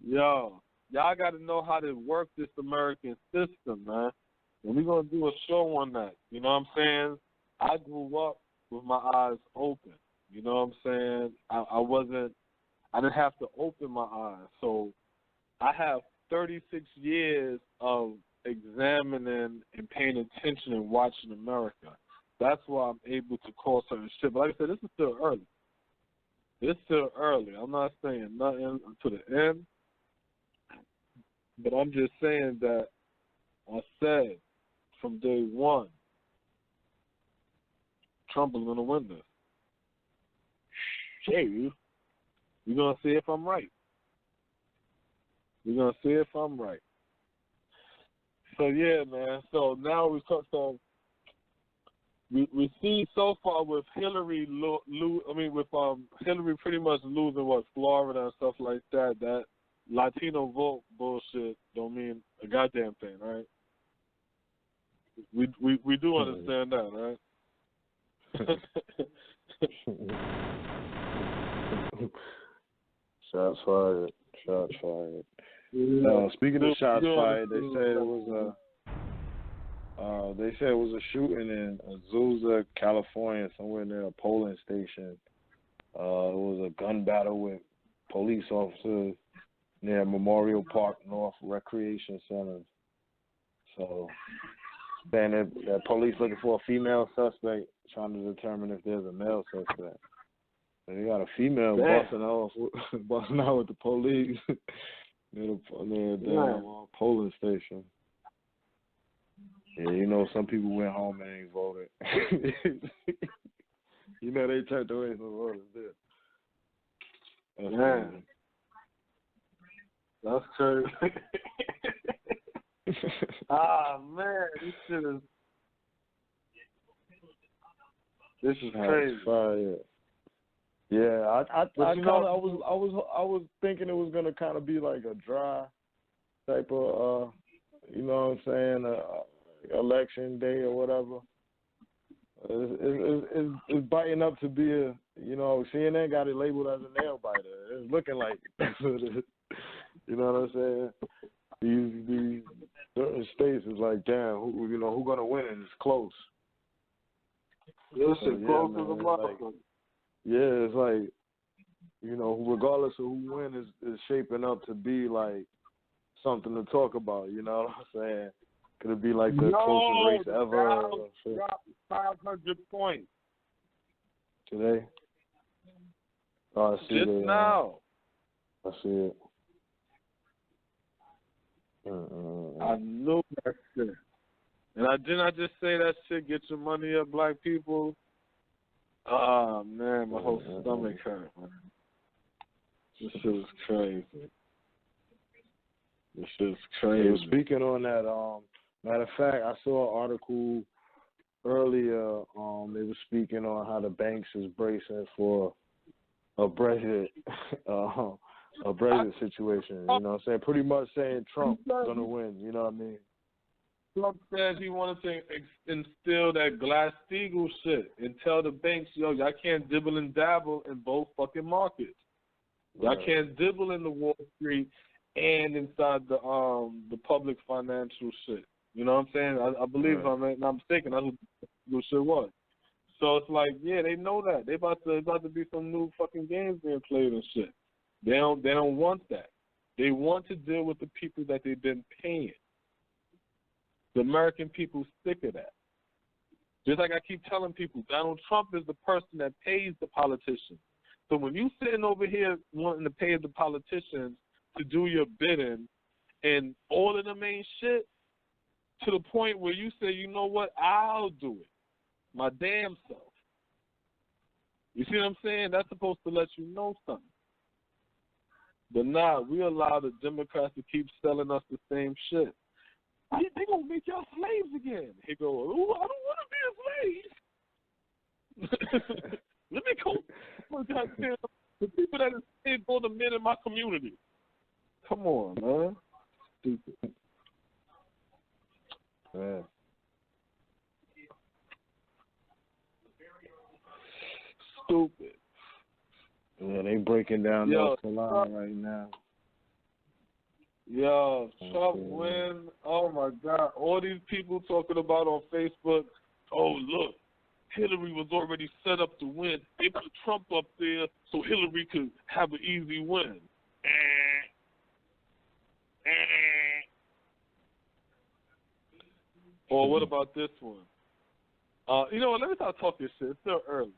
Yo, y'all got to know how to work this American system, man. And we're going to do a show on that. You know what I'm saying? I grew up with my eyes open. You know what I'm saying? I didn't have to open my eyes. So I have 36 years of examining and paying attention and watching America. That's why I'm able to call certain shit. But like I said, this is still early. It's still early. I'm not saying nothing to the end. But I'm just saying that I said from day one, Trump is going to win this. Shit, we're going to see if I'm right. We're going to see if I'm right. So, yeah, man. So now we see so far with Hillary, with Hillary pretty much losing Florida and stuff like that. That Latino vote bullshit don't mean a goddamn thing, right? We do understand that, right? Shots fired. Shots fired. Speaking of shots fired, they said it was a shooting in Azusa, California, somewhere near a polling station. It was a gun battle with police officers near Memorial Park North Recreation Center. So, saying that police looking for a female suspect, trying to determine if there's a male suspect. And they got a female busting out with the police near the polling station. Yeah, you know, some people went home and ain't voted. You know, they turned away some voters there. That's crazy. Man, this is crazy. Fire. Yeah, I was thinking it was gonna kind of be like a dry type of you know what I'm saying, election day or whatever. It's biting up to be a, you know, CNN got it labeled as a nail biter. It's looking like that's what it is. You know what I'm saying? These certain states is like, damn, who gonna win it? It's close. This is close to the motherfucker. Yeah, it's like, you know, regardless of who wins, is shaping up to be like something to talk about. You know what I'm saying? Could it be like the closest race ever? Dropped 500 points today. Oh, I see just it. Now. I see it. I knew that shit. And I just say that shit, get your money up, black people. Oh, man, my whole stomach hurt, man. This shit is crazy. This shit is crazy. Hey, speaking on that, matter of fact, I saw an article earlier. They were speaking on how the banks is bracing for a Brexit situation. You know what I'm saying? Pretty much saying Trump's gonna win. You know what I mean? Trump says he wanted to instill that Glass-Steagall shit and tell the banks, yo, y'all can't dibble and dabble in both fucking markets. Y'all can't dibble in the Wall Street and inside the public financial shit. You know what I'm saying? I believe if I'm not mistaken, that's what the shit was. So it's like, yeah, they know that. They about to be some new fucking games being played and shit. They don't want that. They want to deal with the people that they've been paying. The American people sick of that. Just like I keep telling people, Donald Trump is the person that pays the politicians. So when you sitting over here wanting to pay the politicians to do your bidding, and all of them ain't shit, to the point where you say, you know what, I'll do it, my damn self. You see what I'm saying? That's supposed to let you know something. But nah, we allow the Democrats to keep selling us the same shit. They gonna make y'all slaves again. He go, ooh, I don't want to be a slave. Let me go. Goddamn, the people that are enslaved for the men in my community. Come on, man. Stupid. Man. Stupid. Yeah, they breaking down North Carolina right now. Yo, Trump win. Oh my God. All these people talking about on Facebook, oh look, Hillary was already set up to win. They put Trump up there so Hillary could have an easy win. Or what about this one? You know what, let me start talking shit. It's still early.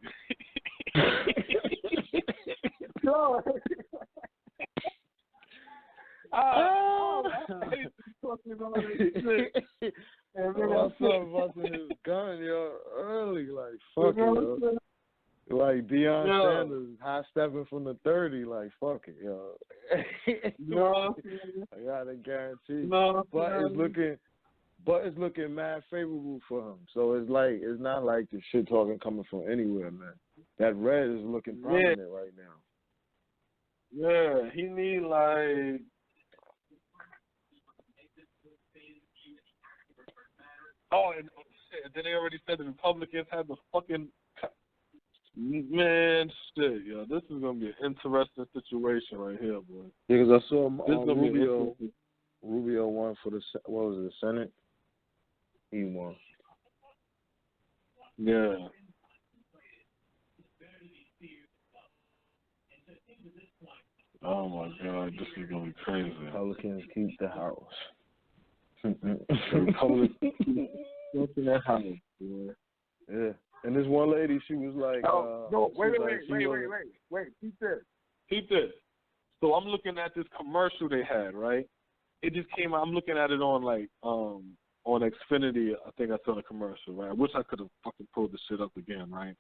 I hate talking all this shit. And then I saw busting his gun, yo, early, like, fuck it, yo. Like Deion Sanders, high stepping from the 30, like, fuck it, yo. No. I gotta guarantee. No. But it's looking mad favorable for him. So it's not like the shit talking coming from anywhere, man. That red is looking prominent right now. Yeah, he need like. Oh, and shit, then they already said the Republicans had the fucking man shit, yo. This is gonna be an interesting situation right here, boy. Yeah, because I saw Rubio won for the Senate. He won. Yeah. Oh my God, this is gonna be crazy. Republicans keep the house. Republicans keep the house, boy. Yeah, and this one lady, she was like, no, wait. Keep this. So I'm looking at this commercial they had, right? It just came out. I'm looking at it on like on Xfinity. I think I saw the commercial, right? I wish I could have fucking pulled the shit up again, right?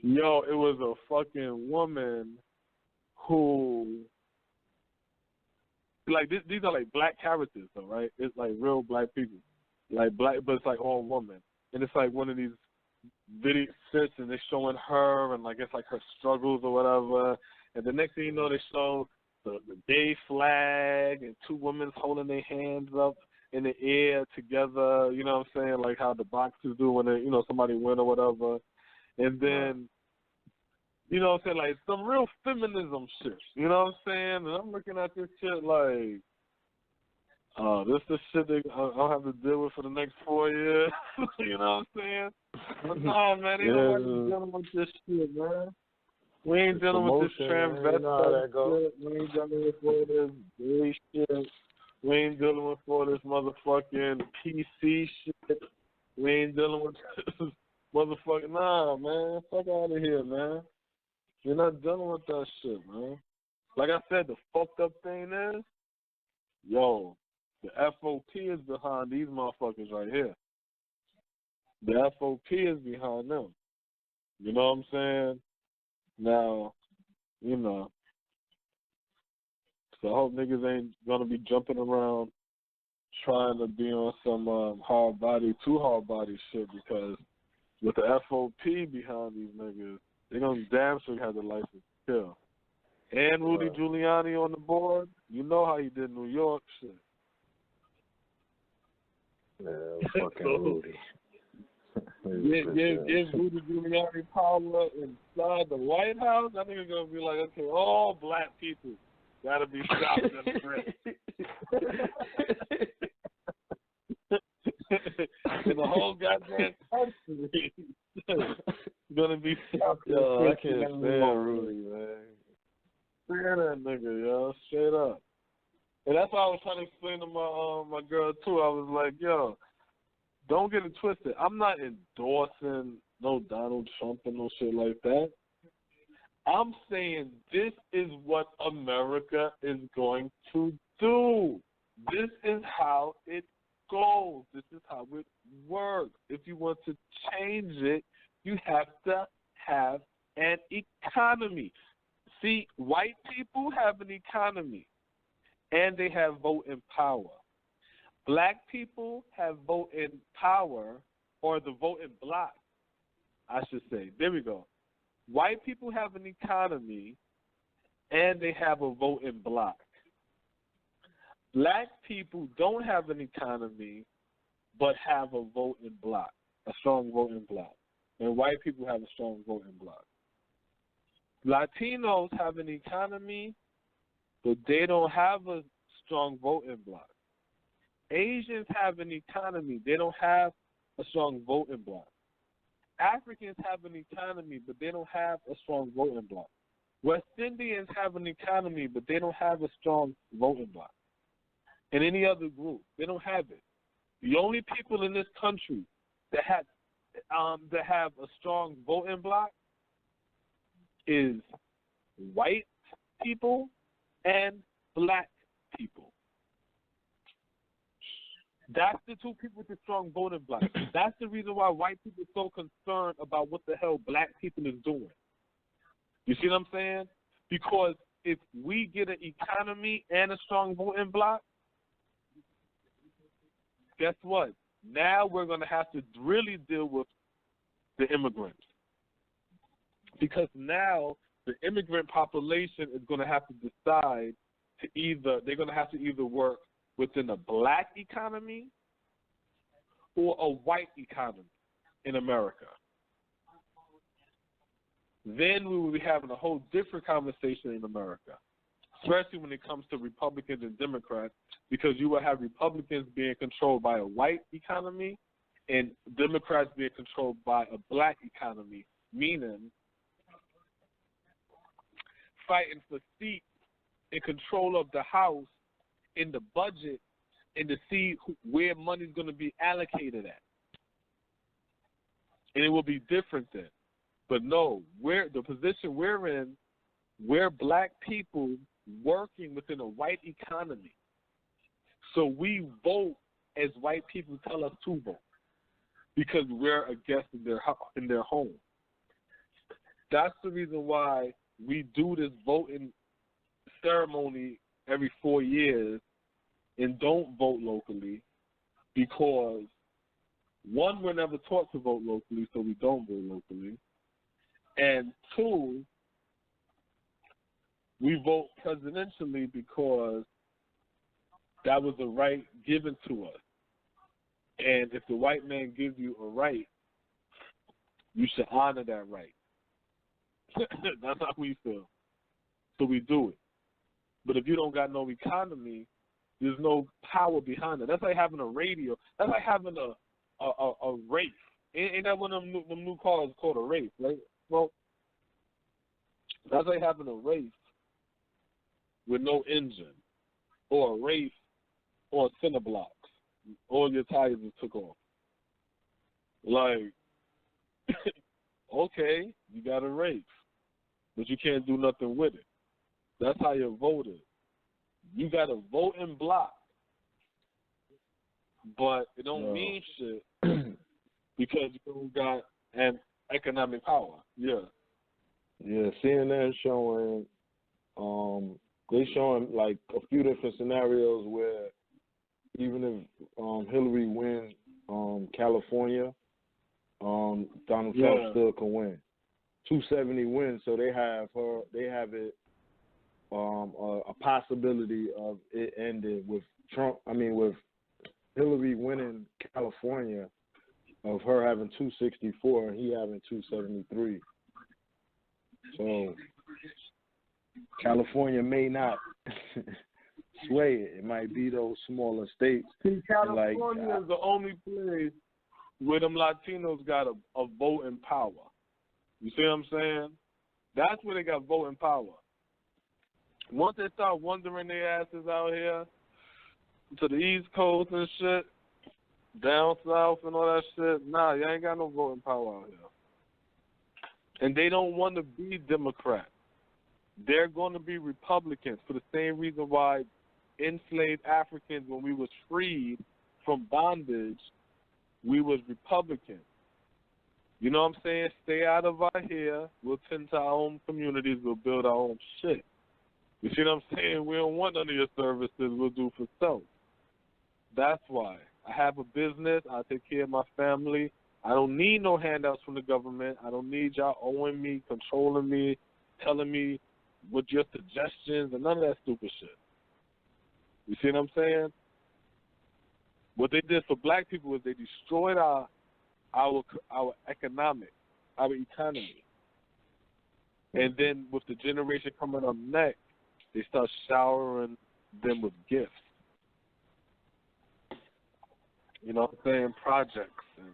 Yo, it was a fucking woman who, like, these are like black characters, though, right? It's like real black people, like black, but it's like all women, and it's like one of these video sets, and they're showing her, and like it's like her struggles or whatever, and the next thing you know, they show the gay flag and two women holding their hands up in the air together. You know what I'm saying? Like how the boxers do when they, somebody win or whatever, and then. You know what I'm saying? Like, some real feminism shit. You know what I'm saying? And I'm looking at this shit like, this is shit that I'll have to deal with for the next 4 years. You know what I'm saying? But nah, man, ain't nobody dealing with this shit, man. We ain't dealing with this transvestite shit. We ain't dealing with all this gay shit. We ain't dealing with all this motherfucking PC shit. We ain't dealing with this motherfucking, nah, man. Fuck out of here, man. You're not dealing with that shit, man. Like I said, the fucked up thing is, yo, the FOP is behind these motherfuckers right here. The FOP is behind them. You know what I'm saying? Now, so I hope niggas ain't gonna be jumping around trying to be on some too hard body shit, because with the FOP behind these niggas, they're going to damn sure have the license to kill. And Rudy Giuliani on the board, you know how he did New York shit. Yeah, fucking Rudy. Give Rudy Giuliani power inside the White House. I think it's going to be like, okay, all black people got to be stopped in the press. In the whole goddamn country. Gonna be stopped. Yo, I can't stand Rudy, man. Stand that nigga, yo, straight up. And that's why I was trying to explain to my girl too. I was like, yo, don't get it twisted. I'm not endorsing no Donald Trump and no shit like that. I'm saying this is what America is going to do. This is how it goes. This is how it works. If you want to change it, you have to have an economy. See, white people have an economy, and they have voting power. Black people have voting power, or the voting bloc, I should say. There we go. White people have an economy, and they have a voting bloc. Black people don't have an economy, but have a voting bloc, a strong voting bloc. And white people have a strong voting bloc. Latinos have an economy, but they don't have a strong voting bloc. Asians have an economy. They don't have a strong voting bloc. Africans have an economy, but they don't have a strong voting bloc. West Indians have an economy, but they don't have a strong voting bloc. And any other group, they don't have it. The only people in this country that have a strong voting bloc is white people and black people. That's the two people with the strong voting bloc. That's the reason why white people are so concerned about what the hell black people is doing. You see what I'm saying? Because if we get an economy and a strong voting bloc, guess what? Now we're going to have to really deal with the immigrants. Because now the immigrant population is going to have to decide they're going to have to either work within a black economy or a white economy in America. Then we will be having a whole different conversation in America, especially when it comes to Republicans and Democrats, because you will have Republicans being controlled by a white economy and Democrats being controlled by a black economy, meaning fighting for seats and control of the House in the budget and to see where money's going to be allocated at. And it will be different then. But no, the position we're in, we're black people working within a white economy. So we vote as white people tell us to vote because we're a guest in their home. That's the reason why we do this voting ceremony every 4 years and don't vote locally, because one, we're never taught to vote locally, so we don't vote locally. And two, we vote presidentially because that was a right given to us. And if the white man gives you a right, you should honor that right. That's how we feel. So we do it. But if you don't got no economy, there's no power behind it. That's like having a radio. That's like having a race. Ain't that one of them new cars called a race, right? Well, that's like having a race with no engine, or a race on center blocks. All your tires just took off. Like, okay, you got a race, but you can't do nothing with it. That's how you voted. You got a voting block, but it don't mean shit because you don't got an economic power. Yeah. Yeah, CNN showing, they showing like a few different scenarios where even if Hillary wins California, Donald Trump still can win. 270 wins, so they have it a possibility of it ending with with Hillary winning California, of her having 264 and he having 273. So California may not sway it. It might be those smaller states. See, California is the only place where them Latinos got a voting power. You see what I'm saying? That's where they got voting power. Once they start wandering their asses out here to the East Coast and shit, down south and all that shit, nah, you ain't got no voting power out here. And they don't want to be Democrats. They're going to be Republicans for the same reason why enslaved Africans, when we was freed from bondage, we was Republicans. You know what I'm saying? Stay out of our hair. We'll tend to our own communities. We'll build our own shit. You see what I'm saying? We don't want none of your services. We'll do for self. That's why. I have a business. I take care of my family. I don't need no handouts from the government. I don't need y'all owing me, controlling me, telling me what your suggestions, and none of that stupid shit. You see what I'm saying? What they did for black people is they destroyed our economic, our economy. And then with the generation coming up next, they start showering them with gifts. You know what I'm saying? Projects. And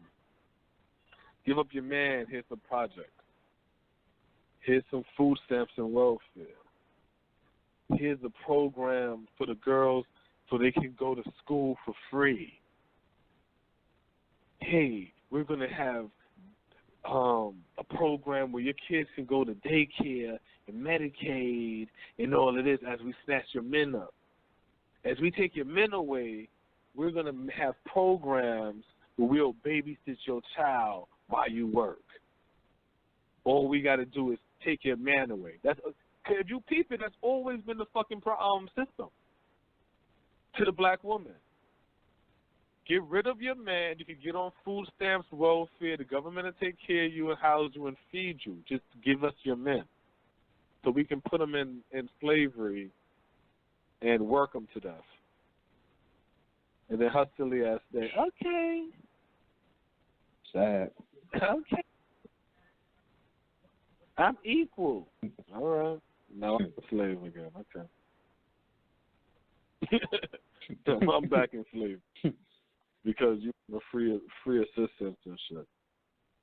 give up your man, here's some projects. Here's some food stamps and welfare. Here's a program for the girls so they can go to school for free. Hey, we're going to have a program where your kids can go to daycare and Medicaid and all of this as we snatch your men up. As we take your men away, we're going to have programs where we'll babysit your child while you work. All we got to do is take your man away. That's, if you peep it, that's always been the fucking system to the black woman. Get rid of your man. You can get on food stamps, welfare. The government will take care of you and house you and feed you. Just give us your men so we can put them in slavery and work them to death. And then her silly ass say, okay. Sad. Okay. I'm equal. All right. Now I'm a slave again. Okay. I'm back in slavery. Because you're free assistance and shit.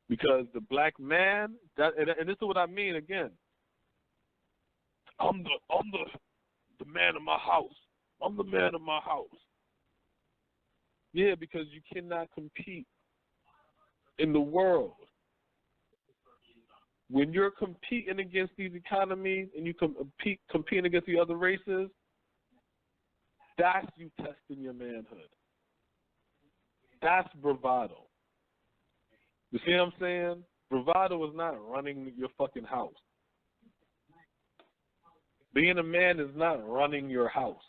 Because the black man, and this is what I mean again. I'm the man of my house. I'm the man of my house. Yeah, because you cannot compete in the world. When you're competing against these economies and you competing against the other races, that's you testing your manhood. That's bravado. You see what I'm saying? Bravado is not running your fucking house. Being a man is not running your house.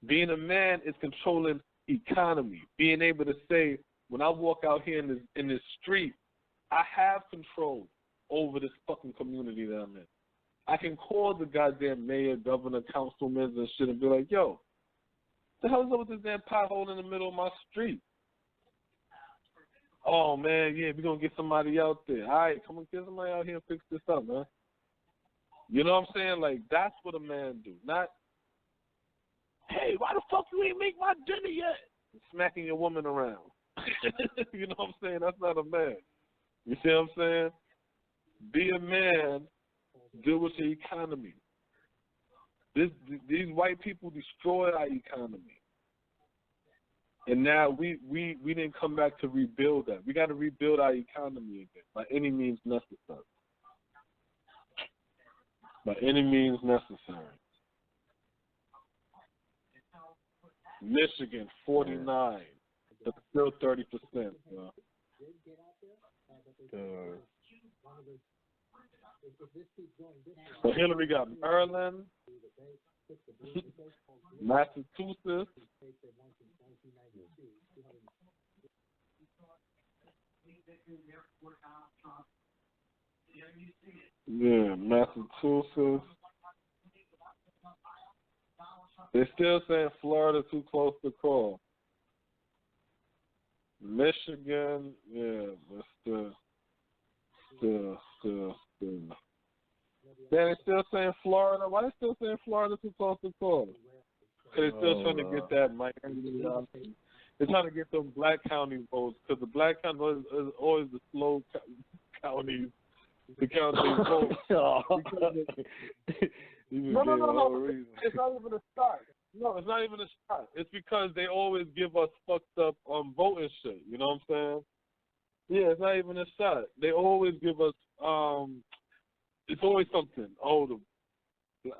Being a man is controlling economy. Being able to say, when I walk out here in this street, I have control over this fucking community that I'm in. I can call the goddamn mayor, governor, councilmen and shit and be like, yo, the hell is up with this damn pothole in the middle of my street? Oh, man, yeah, we're going to get somebody out there. All right, come on, get somebody out here and fix this up, man. You know what I'm saying? Like, that's what a man do. Not, hey, why the fuck you ain't make my dinner yet? Smacking your woman around. You know what I'm saying? That's not a man. You see what I'm saying? Be a man, deal with your economy. These white people destroyed our economy. And now we didn't come back to rebuild that. We got to rebuild our economy again by any means necessary. By any means necessary. Michigan, 49. That's still 30%. So Hillary got Maryland, Massachusetts, yeah, Massachusetts. They're still saying Florida too close to call. Michigan, yeah, but still. Yeah, they're still saying Florida. Why they still saying Florida too close to call? Because they're still trying to get that Miami. They're trying to get them black county votes because the black county is always the slow counties. The counties vote. No. It's not even a start. No, it's not even a shot. It's because they always give us fucked up voting shit. You know what I'm saying? Yeah, it's not even a shot. They always give us it's always something. Oh,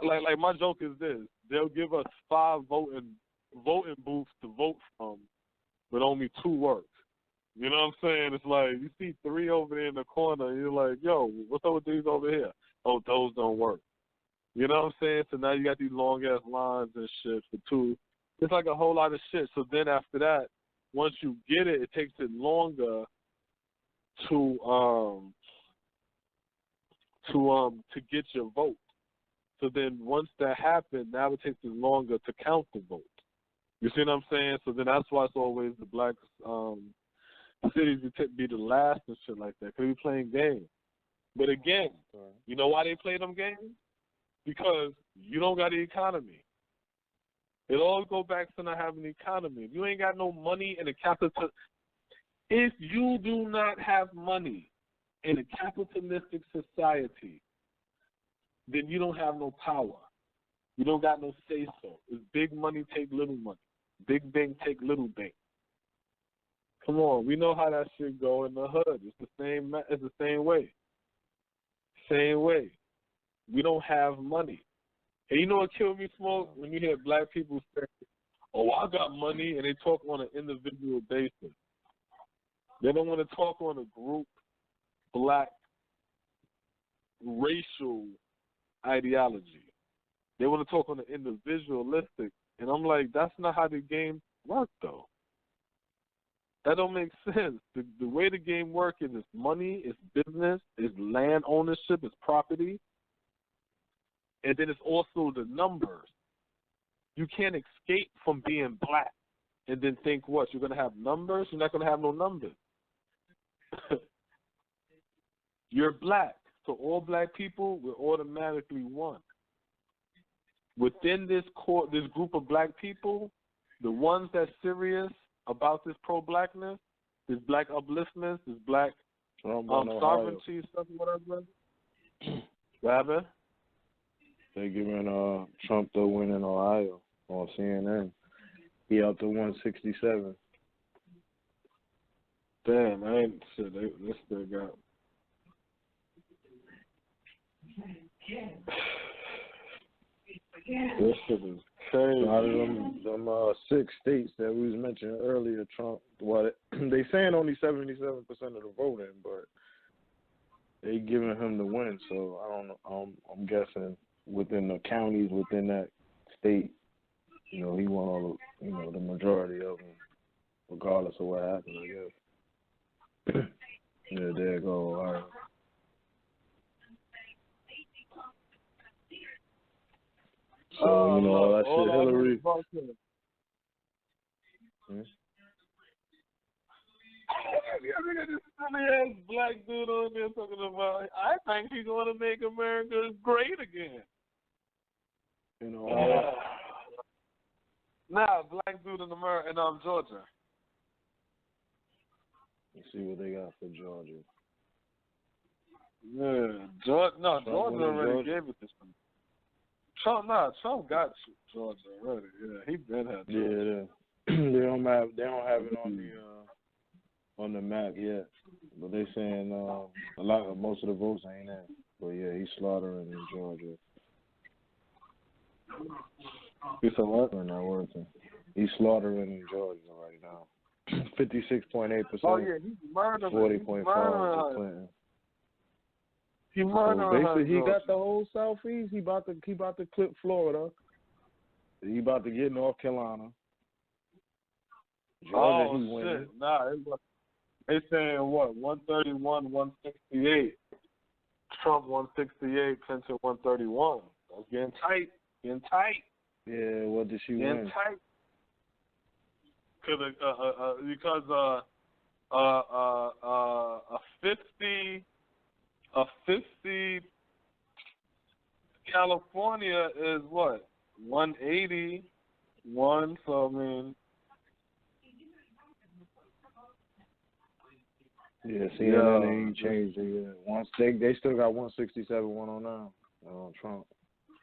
like my joke is this: they'll give us 5 voting booths to vote from, but only 2 work. You know what I'm saying? It's like you see 3 over there in the corner, and you're like, yo, what's up with these over here? Oh, those don't work. You know what I'm saying? So now you got these long ass lines and shit for 2. It's like a whole lot of shit. So then after that, once you get it, it takes it longer to get your vote. So then once that happens, now it takes it longer to count the vote. You see what I'm saying? So then that's why it's always the black cities be the last and shit like that, because we playing games. But again, you know why they play them games? Because you don't got the economy. It all go back to not having the economy. If you ain't got no money in a capital, if you do not have money in a capitalistic society, then you don't have no power. You don't got no say-so. It's big money take little money. Big bank take little bank. Come on, we know how that shit go in the hood. It's the same. It's the same way. Same way. We don't have money. And you know what killed me, Smoke? When you hear black people say, "Oh, I got money," and they talk on an individual basis. They don't want to talk on a group, black, racial ideology. They want to talk on the individualistic. And I'm like, that's not how the game works, though. That don't make sense. The way the game works is it's money, it's business, it's land ownership, it's property. And then it's also the numbers. You can't escape from being black and then think what? You're going to have numbers? You're not going to have no numbers. You're black. So all black people, we're automatically one. Within this group of black people, the ones that's serious about this pro-blackness, this black upliftment, this black sovereignty stuff, whatever. What happened? They giving Trump the win in Ohio on CNN. He up to 167. Damn, I ain't shit. They still got. This shit is crazy. Out of them 6 states that we was mentioning earlier, Trump. Well, they saying only 77% of the voting, but they giving him the win. So I don't know. I'm guessing within the counties within that state, he won all the, the majority of them, regardless of what happened, I guess. Yeah, there you go. All right. So, all that shit, Hillary. I got this silly ass black dude on there talking about, I think he's going to make America great again. Nah, black dude in Georgia. Let's see what they got for Georgia. Yeah, Georgia already gave it to him. Trump got Georgia already. Yeah, he been had Georgia. Yeah, they don't have it on the map yet, but they saying most of the votes ain't in. But yeah, he's slaughtering in Georgia. He said what? Not working. He's slaughtering in Georgia right now. 56.8%. Oh yeah, he's murdering. 40.5% to Clinton. He murdering. So basically, he got the whole Southeast. He about to clip Florida. He about to get North Carolina. Georgia, he winning. Shit! Nah, they saying what? 131, 168. Trump 168, Clinton 131. That's getting tight. Yeah, what did she win? Getting tight. Because a 50 California is what? 181. So I mean. Yeah, CNN ain't changed it yet. Once they still got 167, 109 on Trump.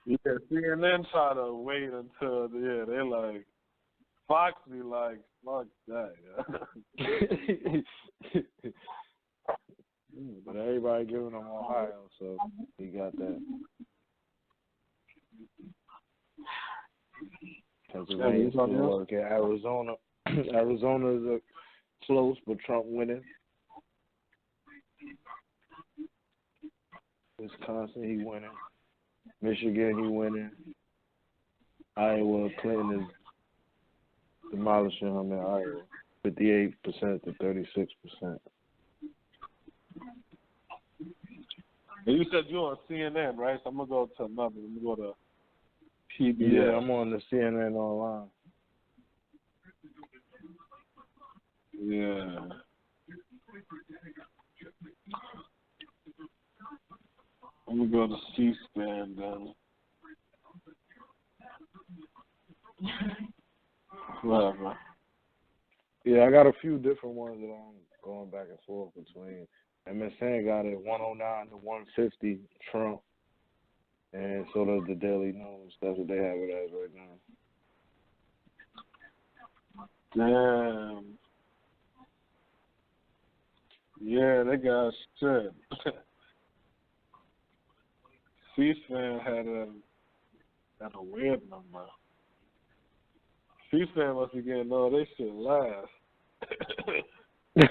Yeah, CNN try to wait until they're like Fox be like, fuck that, yeah. But everybody giving him Ohio, so he got that. Pennsylvania still working. Arizona is close, but Trump winning. Wisconsin, he winning. Michigan, he winning. Iowa, Clinton is demolishing him in Iowa, 58% to 36%. And you said you're on CNN, right? So I'm gonna go to another. I'm gonna go to PBS. Yeah, I'm on the CNN online. Yeah. I'm gonna go to C-SPAN then. Whatever. Yeah, I got a few different ones that I'm going back and forth between. MSN got it 109 to 150 Trump, and so does the Daily News. That's what they have it as right now. Damn. Yeah, they got shit. C-SPAN had a weird number. C-SPAN must be getting all they shit last. But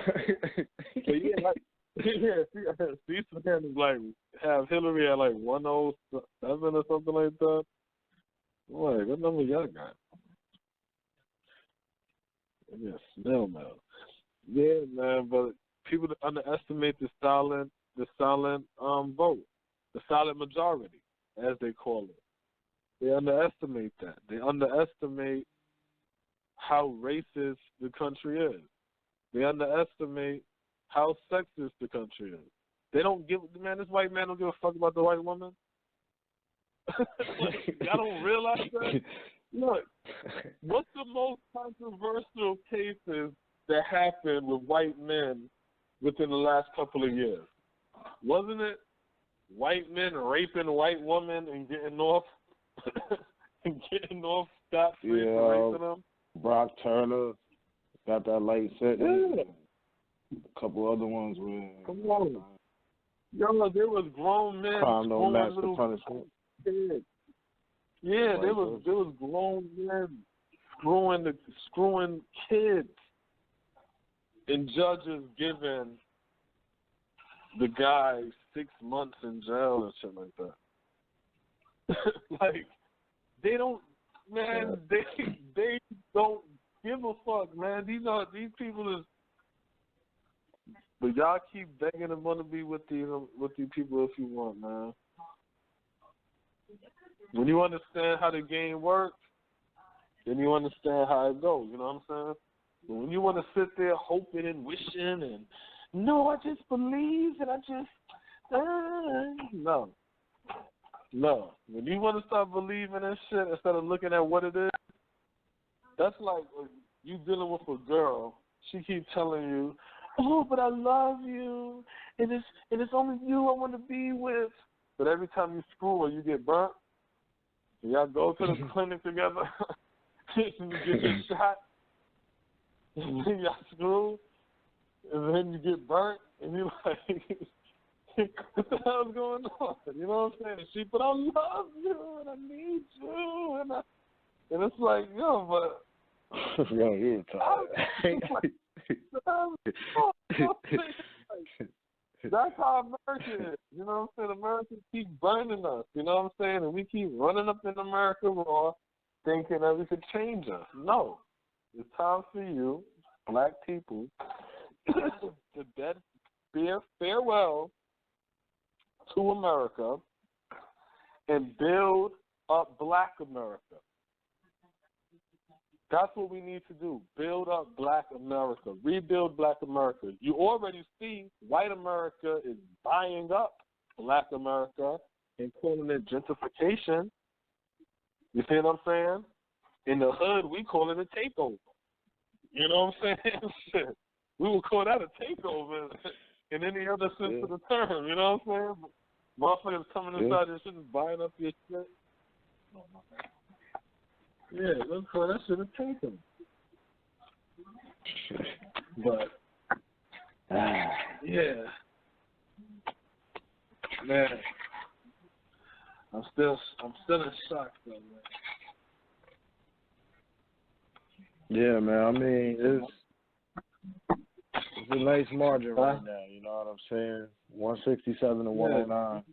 yeah, like, C-SPAN is like, have Hillary at like 107 or something like that. I'm like, what number y'all got? Yeah, smell now. Yeah, man, but people underestimate the silent vote, the silent majority, as they call it. They underestimate that. They underestimate how racist the country is. They underestimate how sexist the country is. They don't give, man, this white man don't give a fuck about the white woman. Y'all don't realize that? Look, what's the most controversial cases that happened with white men within the last couple of years? Wasn't it white men raping white women and getting off scot-free for raping them? Brock Turner got that light sentence. Yeah. A couple other ones were. Come on. Yo, there was grown men. Crime don't match the punishment. Kids. Yeah, there was grown men screwing kids, and judges giving the guy 6 months in jail and shit like that. Like, they don't, man. They don't give a fuck, man. These people is. But y'all keep begging them to be with these people if you want, man. When you understand how the game works, then you understand how it goes. You know what I'm saying? But when you want to sit there hoping and wishing and no, I just believe and I just no. When you want to start believing in shit instead of looking at what it is, that's like you dealing with a girl. She keeps telling you, "Oh, but I love you, and it's only you I want to be with." But every time you screw her, you get burnt. Y'all go to the clinic together and you get your shot, and then y'all screw, and then you get burnt, and you're like, what the hell's going on? You know what I'm saying? But I love you, and I need you, and it's like, yo, but yo, you're tired. That's how America is. You know what I'm saying? Americans keep burning us. You know what I'm saying? And we keep running up in America raw thinking that we could change us. No. It's time for you, black people, to bid farewell to America and build up black America. That's what we need to do. Build up black America. Rebuild black America. You already see white America is buying up black America and calling it gentrification. You see what I'm saying? In the hood, we call it a takeover. You know what I'm saying? Shit. We would call that a takeover in any other sense of the term. You know what I'm saying? Motherfuckers coming inside this shit and buying up your shit. Yeah, that's what I should have taken. But yeah, man, I'm still in shock though, man. Yeah, man. I mean, it's a nice margin right now. You know what I'm saying? 167 to 109.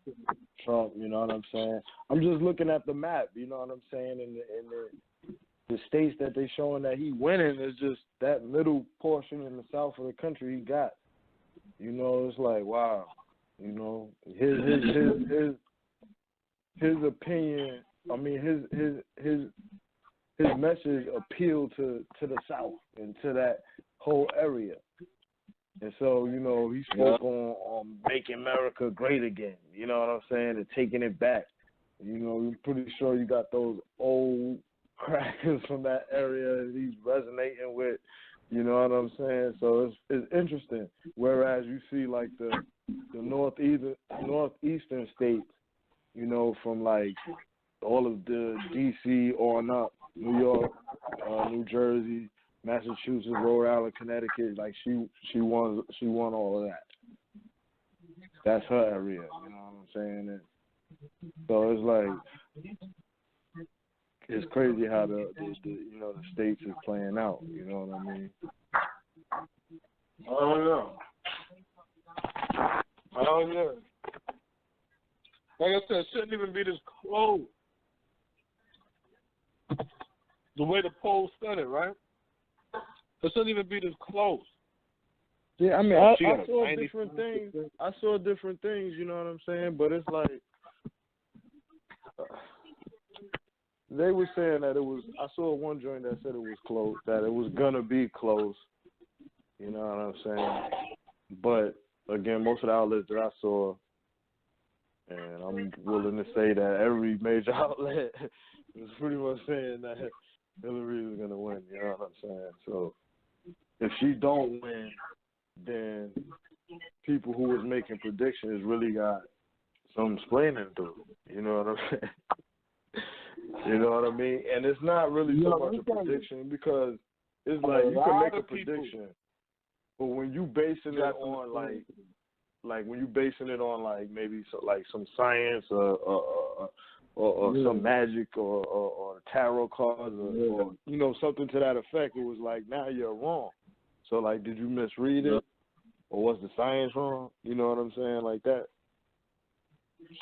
Trump. You know what I'm saying? I'm just looking at the map. You know what I'm saying? In the states that they showing that he winning is just that middle portion in the south of the country he got. You know, it's like, wow. You know, his opinion. I mean, his message appealed to the South and to that whole area. And so, you know, he spoke on making America great again, you know what I'm saying, and taking it back. You know, I'm pretty sure you got those old crackers from that area that he's resonating with, you know what I'm saying? So it's interesting. Whereas you see, like, the northeastern states, you know, from, like, all of the D.C. on up, New York, New Jersey, Massachusetts, Rhode Island, Connecticut, like she won all of that. That's her area, you know what I'm saying? And so it's like it's crazy how the you know the states is playing out, you know what I mean? Oh yeah. Like I said, it shouldn't even be this close. The way the poll said it, right? It shouldn't even be this close. Yeah, I mean, I saw different things. I saw different things, you know what I'm saying? But it's like they were saying that it was. I saw one joint that said it was close, that it was gonna be close. You know what I'm saying? But again, most of the outlets that I saw, and I'm willing to say that every major outlet was pretty much saying that Hillary is gonna win. You know what I'm saying? So if she don't win, then people who was making predictions really got some explaining to do. You know what I'm saying? You know what I mean? And it's not really so much a prediction because it's like you can make a prediction, but when you basing it on like when you basing it on like maybe some science or some magic or tarot cards or you know something to that effect, it was like now you're wrong. So like, did you misread it or was the science wrong? You know what I'm saying, like that.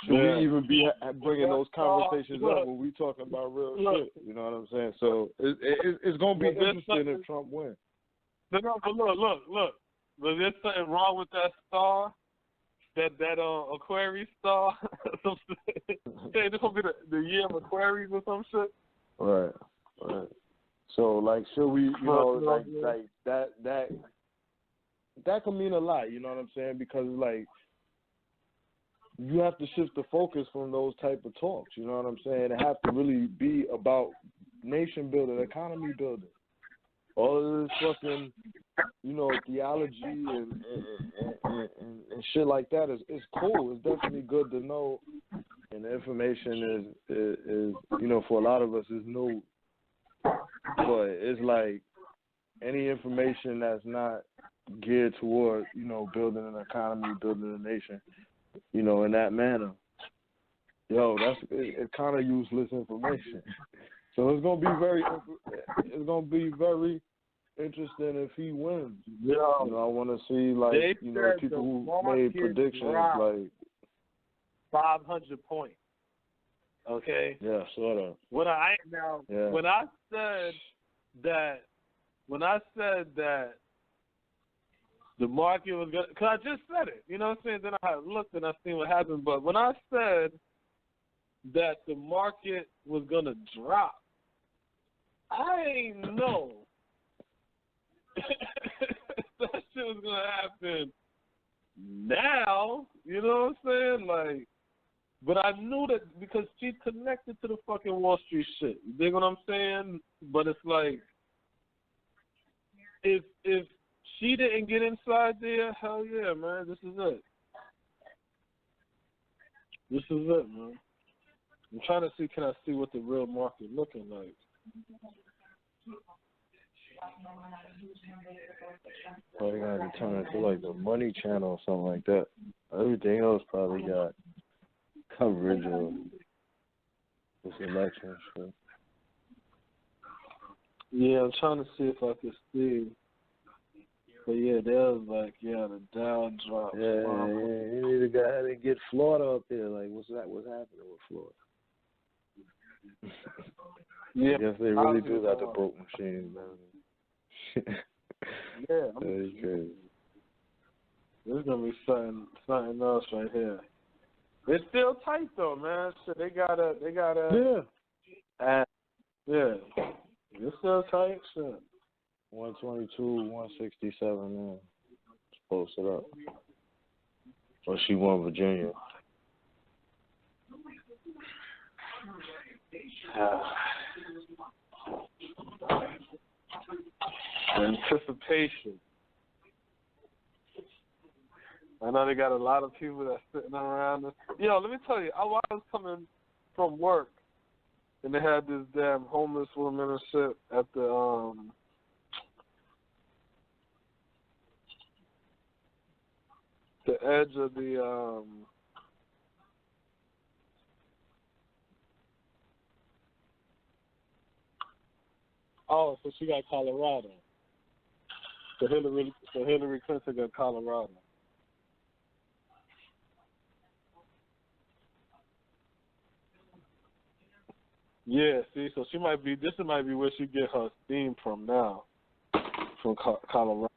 Should we even be bringing those conversations up when we talking about real shit? You know what I'm saying? So it's gonna be interesting if Trump wins. But look. Was there something wrong with that star? That Aquarius star? Hey, this gonna be the year of Aquarius or some shit? Right. So like, should we, you know, like that can mean a lot. You know what I'm saying? Because like, you have to shift the focus from those type of talks. You know what I'm saying? It have to really be about nation building, economy building. All of this fucking, you know, theology and shit like that is cool. It's definitely good to know, and the information is you know, for a lot of us is new. But it's like any information that's not geared toward, you know, building an economy, building a nation, you know, in that manner, it's kind of useless information. So it's gonna be very interesting if he wins. Yeah. You know, I want to see like you know people who made predictions like 500 points. Okay. Yeah, sort of. When I said that the market was gonna, cause I just said it, you know what I'm saying? Then I looked and I seen what happened. But when I said that the market was gonna drop, I ain't know that shit was gonna happen now. You know what I'm saying? Like, but I knew that because she connected to the fucking Wall Street shit. You dig what I'm saying? But it's like, if she didn't get inside there, hell yeah, man, this is it. This is it, man. I'm trying to see, can I see what the real market looking like? Probably gonna be turning into like the Money Channel or something like that. Everything else probably got coverage of this election shit. Yeah, I'm trying to see if I can see. But yeah, there was like, the Dow dropped. Yeah, you need to go ahead and get Florida up there. Like, what's happening with Florida? Yeah, I guess they really do got the broke machines, man. Yeah, that's crazy. There's gonna be something else right here. It's still tight though, man. So they gotta. It's still tight. Shit. 122, 167. Yeah, just post it up. Oh, she won Virginia. Anticipation. I know they got a lot of people that's sitting around this. Let me tell you, I was coming from work, and they had this damn homeless woman and shit at the edge of the Oh, so she got Colorado. So Hillary Clinton got Colorado. Yeah, see, so this might be where she get her steam from now, from Colorado.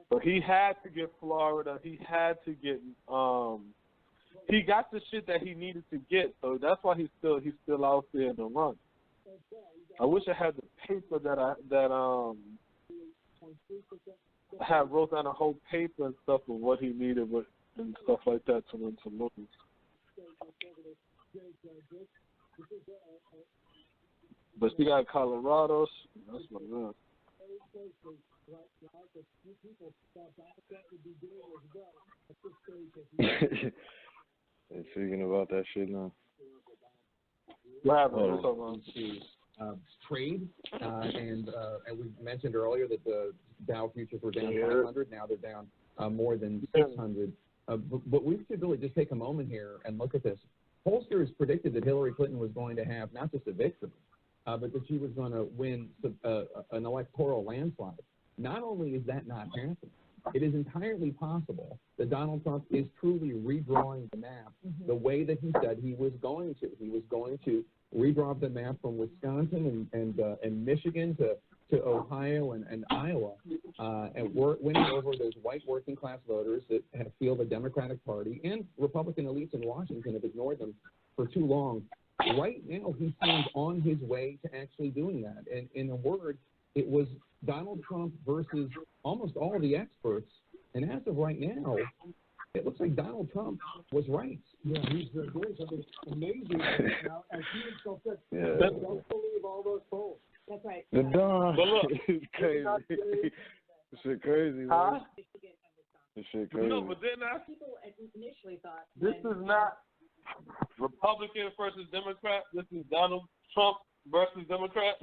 So he had to get Florida. He had to get he got the shit that he needed to get. So that's why he's still out there in the run. I wish I had the paper that I had wrote down a whole paper and stuff of what he needed and stuff like that to win some movies. But she got Colorado. That's what it is. They're speaking about that shit now. What happened? Trade, and we mentioned earlier that the Dow futures were down 500. Now they're down more than 600. But we should really just take a moment here and look at this. Pollsters predicted that Hillary Clinton was going to have not just a victory, but that she was going to win an electoral landslide. Not only is that not happening, it is entirely possible that Donald Trump is truly redrawing the map the way that he said he was going to. He was going to redraw the map from Wisconsin and Michigan to Ohio and Iowa, and we're winning over those white working class voters that feel the Democratic Party and Republican elites in Washington have ignored them for too long. Right now, he seems on his way to actually doing that. And in a word, it was Donald Trump versus almost all the experts. And as of right now, it looks like Donald Trump was right. Yeah, he's doing something amazing now. As he himself said, don't believe all those polls. That's right. The Don is crazy. This shit crazy, man. This shit crazy. No, but then people initially thought this is not Republican versus Democrat. This is Donald Trump versus Democrat.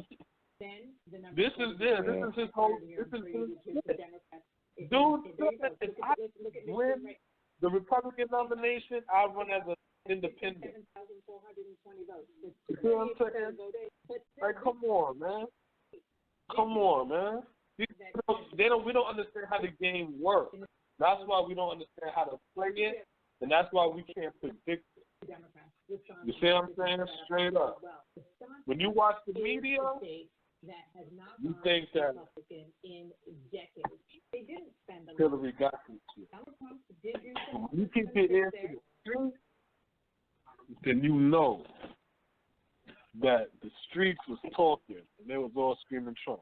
Then the number this is his whole. This is his. Dude, if I win the Republican nomination, I run as an independent. 7,420 votes. You see what I'm saying? Like, come on, man. Come on, man. We don't understand how the game works. That's why we don't understand how to play it, and that's why we can't predict it. You see what I'm saying? Straight up. When you watch the media, you think that Hillary got some shit. When you keep your ears to the street, then you know that the streets was talking and they was all screaming Trump.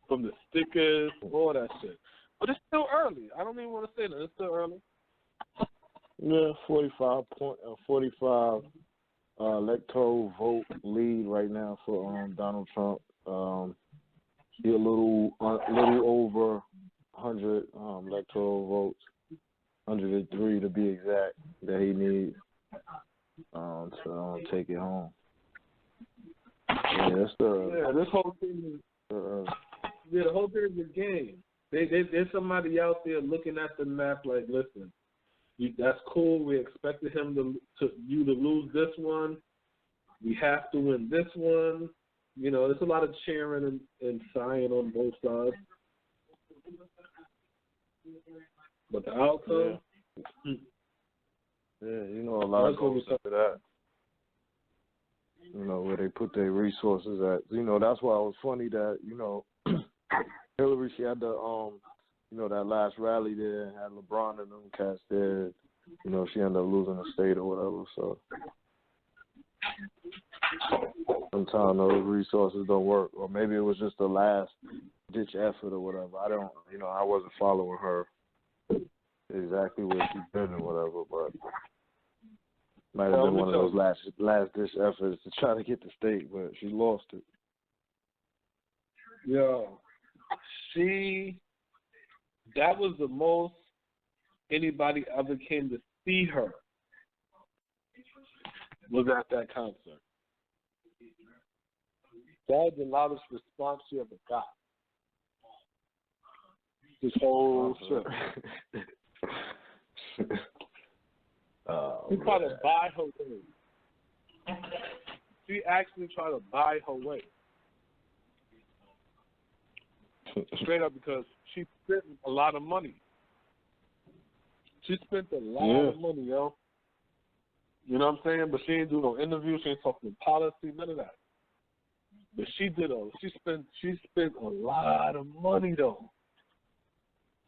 From the stickers, all that shit. But it's still early. I don't even want to say that. It's still early. Yeah, 45 electoral vote lead right now for Donald Trump. He a little over 100 electoral votes, 103 to be exact, that he needs to take it home. Yeah, that's this whole thing is the whole thing is a game. There's somebody out there looking at the map like, listen, that's cool. We expected him to lose this one. We have to win this one. You know, there's a lot of cheering and sighing on both sides. But the outcome, you know, a lot goes into that. You know, where they put their resources at. You know, that's why it was funny that, you know, Hillary, she had the you know, that last rally there, had LeBron and them cats there. You know, she ended up losing the state or whatever. So sometimes those resources don't work, or maybe it was just the last ditch effort or whatever. I don't, you know, I wasn't following her exactly where she's been or whatever, but might have been one of those last ditch efforts to try to get the state, but she lost it. Yeah, that was the most anybody ever came to see her was at that concert. That was the loudest response she ever got. This whole trip. She tried to buy her way. She actually tried to buy her way. Straight up, because she spent a lot of money. She spent a lot of money, yo. You know what I'm saying? But she ain't do no interviews. She ain't talking policy, none of that. But she spent a lot of money though.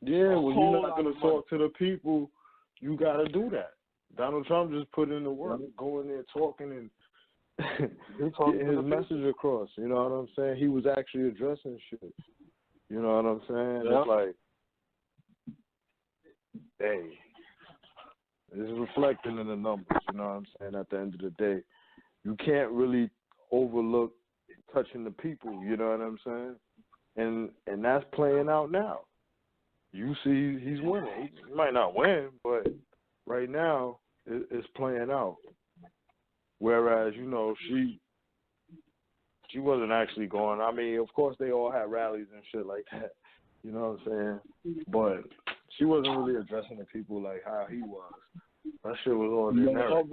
Yeah, well, you're not gonna talk to the people. You gotta do that. Donald Trump just put in the work, going there talking and getting his message across. You know what I'm saying? He was actually addressing shit. You know what I'm saying? Yeah. It's like, hey, it's reflecting in the numbers. You know what I'm saying? At the end of the day, you can't really overlook touching the people. You know what I'm saying? And that's playing out now. You see, he's winning. He might not win, but right now it's playing out. Whereas, you know, she wasn't actually going. I mean, of course, they all had rallies and shit like that. You know what I'm saying? But she wasn't really addressing the people like how he was. That shit was all generic.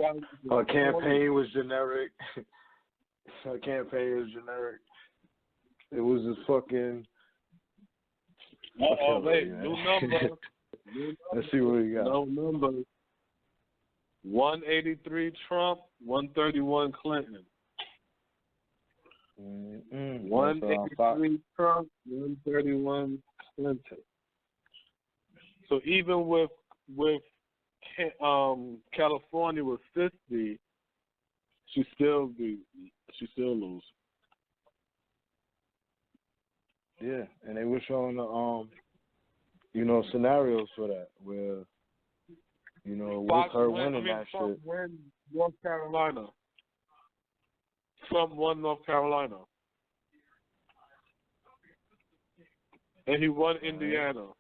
Her campaign was generic. It was just fucking. Wait, new number. Let's see what we got. No number. 183 Trump, 131 Clinton. 183 Trump, 131 Clinton. So even with California with 50, she still lose. Yeah, and they were showing the you know, scenarios for that where, you know, with her winning that Trump shit. won North Carolina. Trump won North Carolina. And he won Indiana.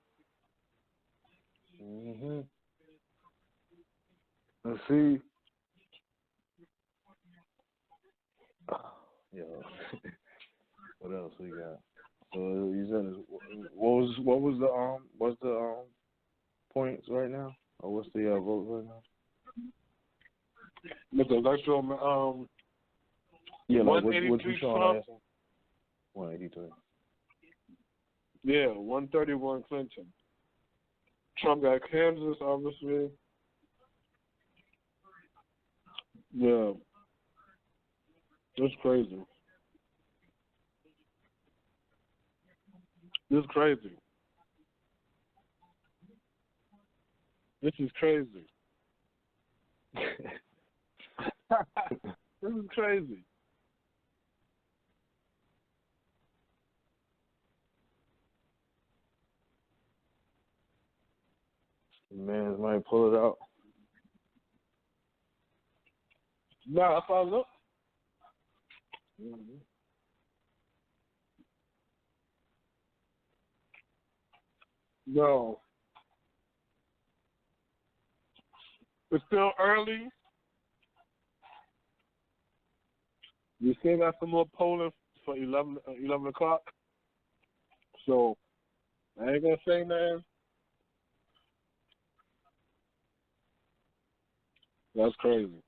Mhm. Let's see. Yo. What else we got? So you said what was the points right now, or what's the vote right now? With the electoral, yeah, like what you Trump. 183. Yeah, 131 Clinton. Trump got Kansas, obviously. Yeah, it's crazy. This is crazy. This is crazy. This is crazy. Man, might pull it out. Nah, I found up. No. It's still early. We still got some more polling for 11 o'clock. So, I ain't going to say nothing. That's crazy.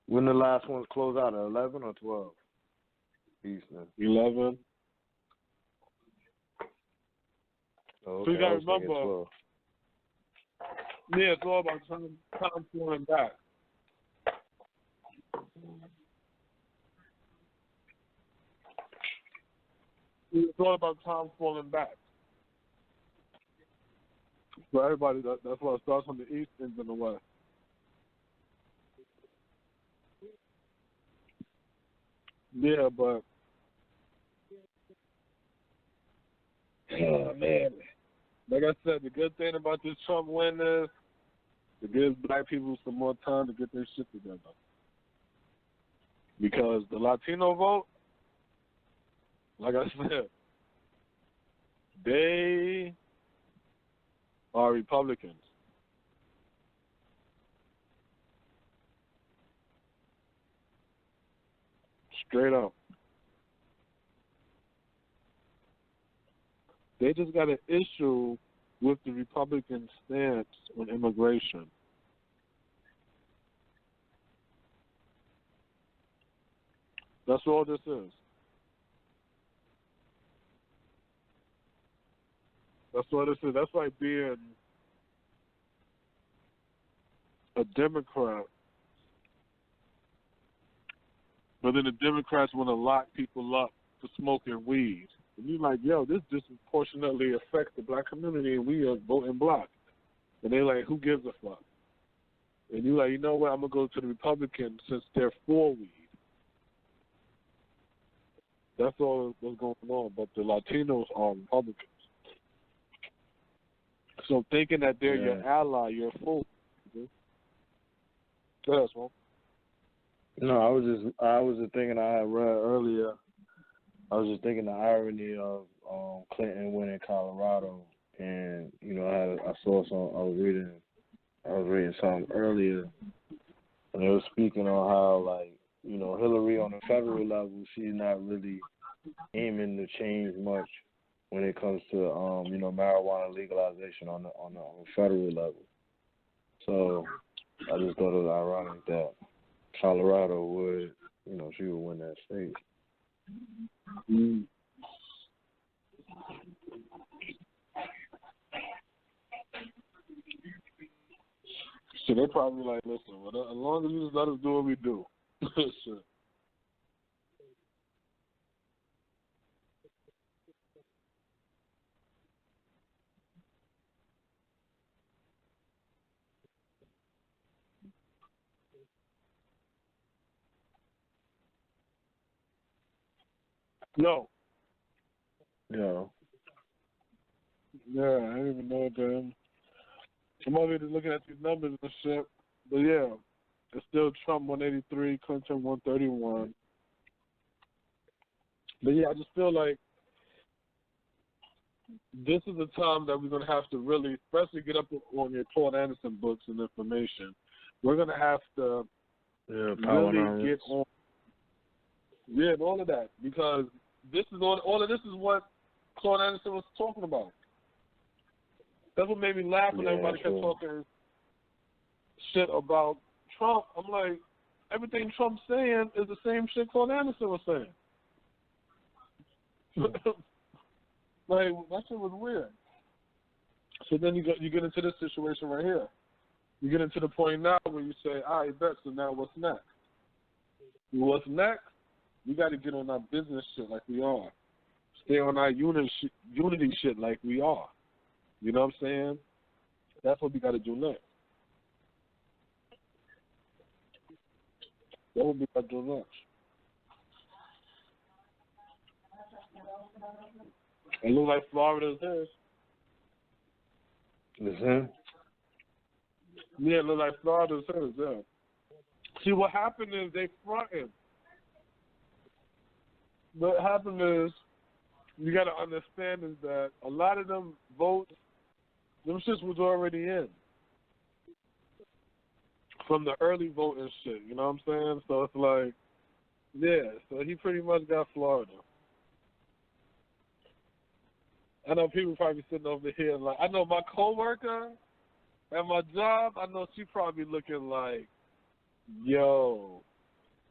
When the last ones close out, at 11 or 12? Eastern. 11. Oh, okay. So you got to remember, 12. yeah, it's all about time flowing back. It's all about time falling back. So everybody, that's why it starts on the east and then the west. Yeah, but oh man, like I said, the good thing about this Trump win is it gives black people some more time to get their shit together. Because the Latino vote, like I said, they are Republicans. Straight up. They just got an issue with the Republican stance on immigration. That's all this is. That's what this is. That's like being a Democrat. But then the Democrats want to lock people up for smoking weed. And you're like, yo, this disproportionately affects the black community and we are voting black. And they're like, who gives a fuck? And you're like, you know what, I'm going to go to the Republicans since they're for weed. That's all that's going on. But the Latinos are Republicans. So thinking that they're your ally, you're a fool. Go ahead, Smoke. No, I was just thinking I had read earlier. I was just thinking the irony of Clinton winning Colorado, and you know I saw some. I was reading something earlier, and they were speaking on how like you know Hillary on the federal level, she's not really aiming to change much when it comes to you know marijuana legalization on the federal level. So I just thought it was ironic that Colorado would, you know, she would win that state. Mm. So they're probably like, listen, as long as you just let us do what we do. Sure. No. Yeah. Yeah, I didn't even know them. I'm over here just looking at these numbers and shit. But yeah, it's still Trump 183, Clinton 131. But yeah, I just feel like this is the time that we're going to have to really, especially get up on your Claude Anderson books and information. We're going to have to really get on. Yeah, and all of that. Because this is all of this is what Claude Anderson was talking about. That's what made me laugh when everybody kept talking shit about Trump. I'm like, everything Trump's saying is the same shit Claude Anderson was saying. Like, that shit was weird. So then you get into this situation right here. You get into the point now where you say, all right, bet, so now what's next? What's next? We got to get on our business shit like we are. Stay on our unity shit like we are. You know what I'm saying? That's what we got to do next. That's what we got to do next. It looks like Florida's his. Listen. Yeah, it looks like Florida's his, yeah. See, what happened is they fronted. What happened is you got to understand is that a lot of them votes, them shits was already in from the early voting shit. You know what I'm saying? So it's like, yeah. So he pretty much got Florida. I know people probably sitting over here like, I know my coworker at my job. I know she probably looking like, yo,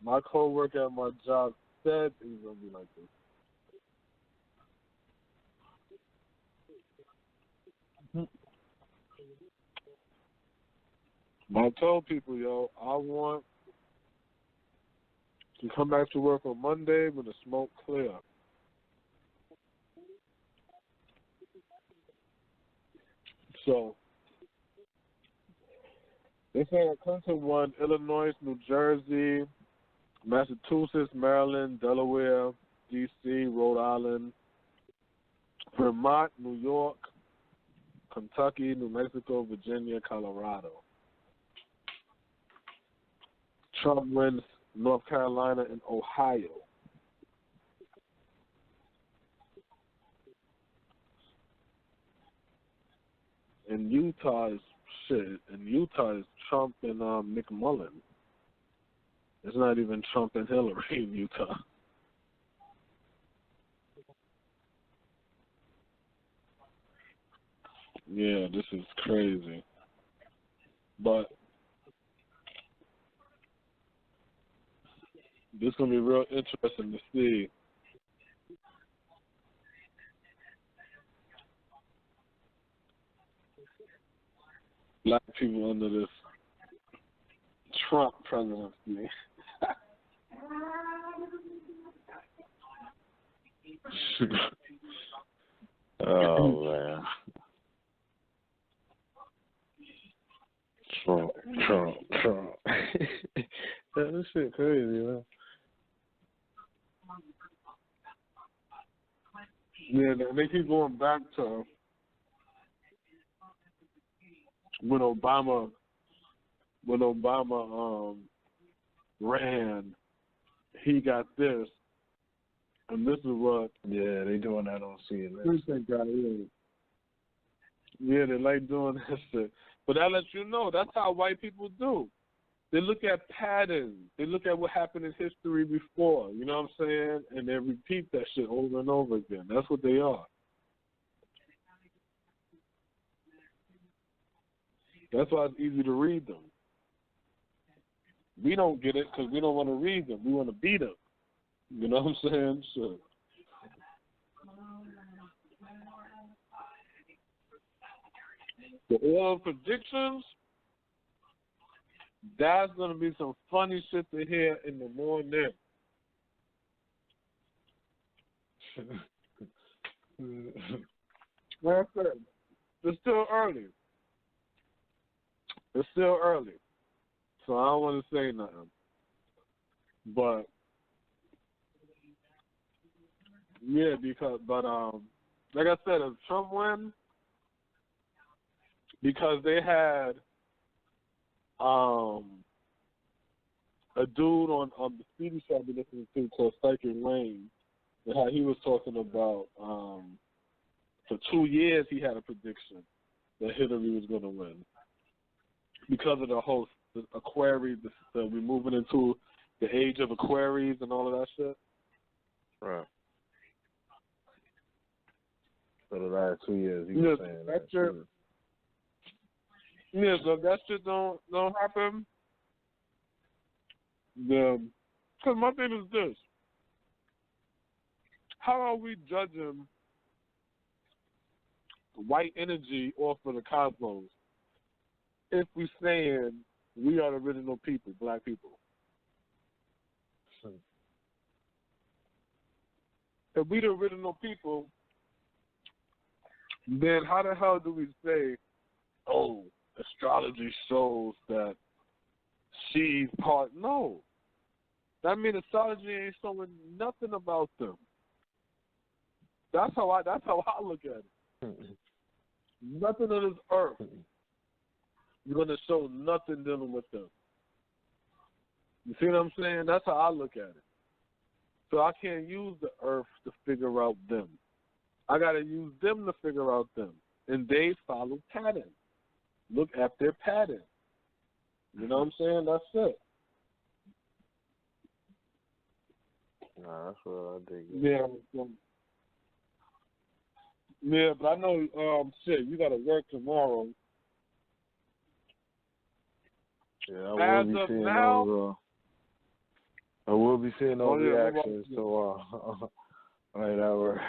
my coworker at my job said he's gonna be like this. But I told people, yo, I want to come back to work on Monday when the smoke clear. So they say that Clinton won Illinois, New Jersey, Massachusetts, Maryland, Delaware, D.C., Rhode Island, Vermont, New York, Kentucky, New Mexico, Virginia, Colorado. Trump wins North Carolina and Ohio. And Utah is shit. And Utah is Trump and McMullen. It's not even Trump and Hillary in Utah. Yeah, this is crazy. But this is going to be real interesting to see. Black people under this Trump presidency. Oh, man. Trump. This shit crazy, man. Yeah, they keep going back to when Obama ran, he got this, and this is what. Yeah, they doing that on CNN. Yeah, they like doing that shit. But that lets you know that's how white people do. They look at patterns. They look at what happened in history before. You know what I'm saying? And they repeat that shit over and over again. That's what they are. That's why it's easy to read them. We don't get it because we don't want to read them. We want to beat them. You know what I'm saying? So. The oil predictions, that's going to be some funny shit to hear in the morning. Like I said, it's still early. It's still early. So I don't want to say nothing. But, yeah, like I said, if Trump wins, because they had a dude on the Speedy show I've been listening to called Psychic Wayne, and how he was talking about for 2 years he had a prediction that Hillary was going to win because of the whole Aquarius, we're moving into the age of Aquarius and all of that shit. Right. For the last 2 years, he was saying that shit. Yeah, so if that shit don't happen, then, because my thing is this: how are we judging white energy off of the cosmos if we're saying we are the original people, black people? If we the original people, then how the hell do we say, oh, astrology shows that she's part? No. That means astrology ain't showing nothing about them. That's how I look at it. Nothing on this earth you're gonna show nothing dealing with them. You see what I'm saying? That's how I look at it. So I can't use the earth to figure out them. I got to use them to figure out them. And they follow patterns. Look at their pattern. You know what I'm saying? That's it. Nah, that's what I dig. Yeah, but I know, shit, you got to work tomorrow. Yeah, I will be seeing those reactions. So, right, that works.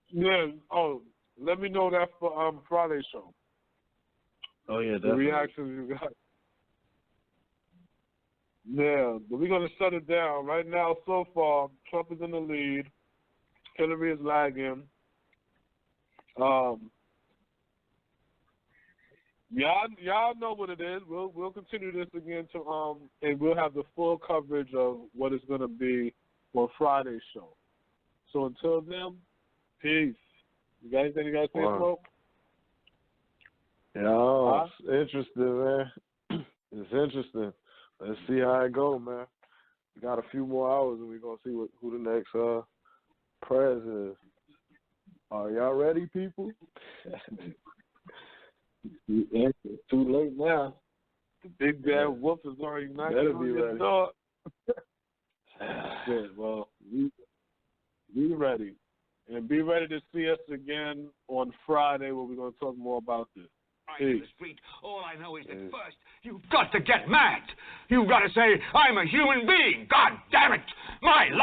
Yeah. Oh, let me know that for Friday show. Oh yeah, the definitely. reactions you got. Yeah, but we're gonna shut it down right now. So far, Trump is in the lead. Hillary is lagging. Y'all know what it is. We'll continue this again and we'll have the full coverage of what it's gonna be on Friday's show. So until then, peace. You got anything you guys say, Smoke? Yeah, it's interesting, man. It's interesting. Let's see how it goes, man. We got a few more hours and we're gonna see who the next president is. Are y'all ready, people? It's too late now. The big bad wolf is already knocking on your door. Yeah, well, we ready. And be ready to see us again on Friday where we're going to talk more about this. In the street, all I know is that first, you've got to get mad. You've got to say, I'm a human being. God damn it. My life.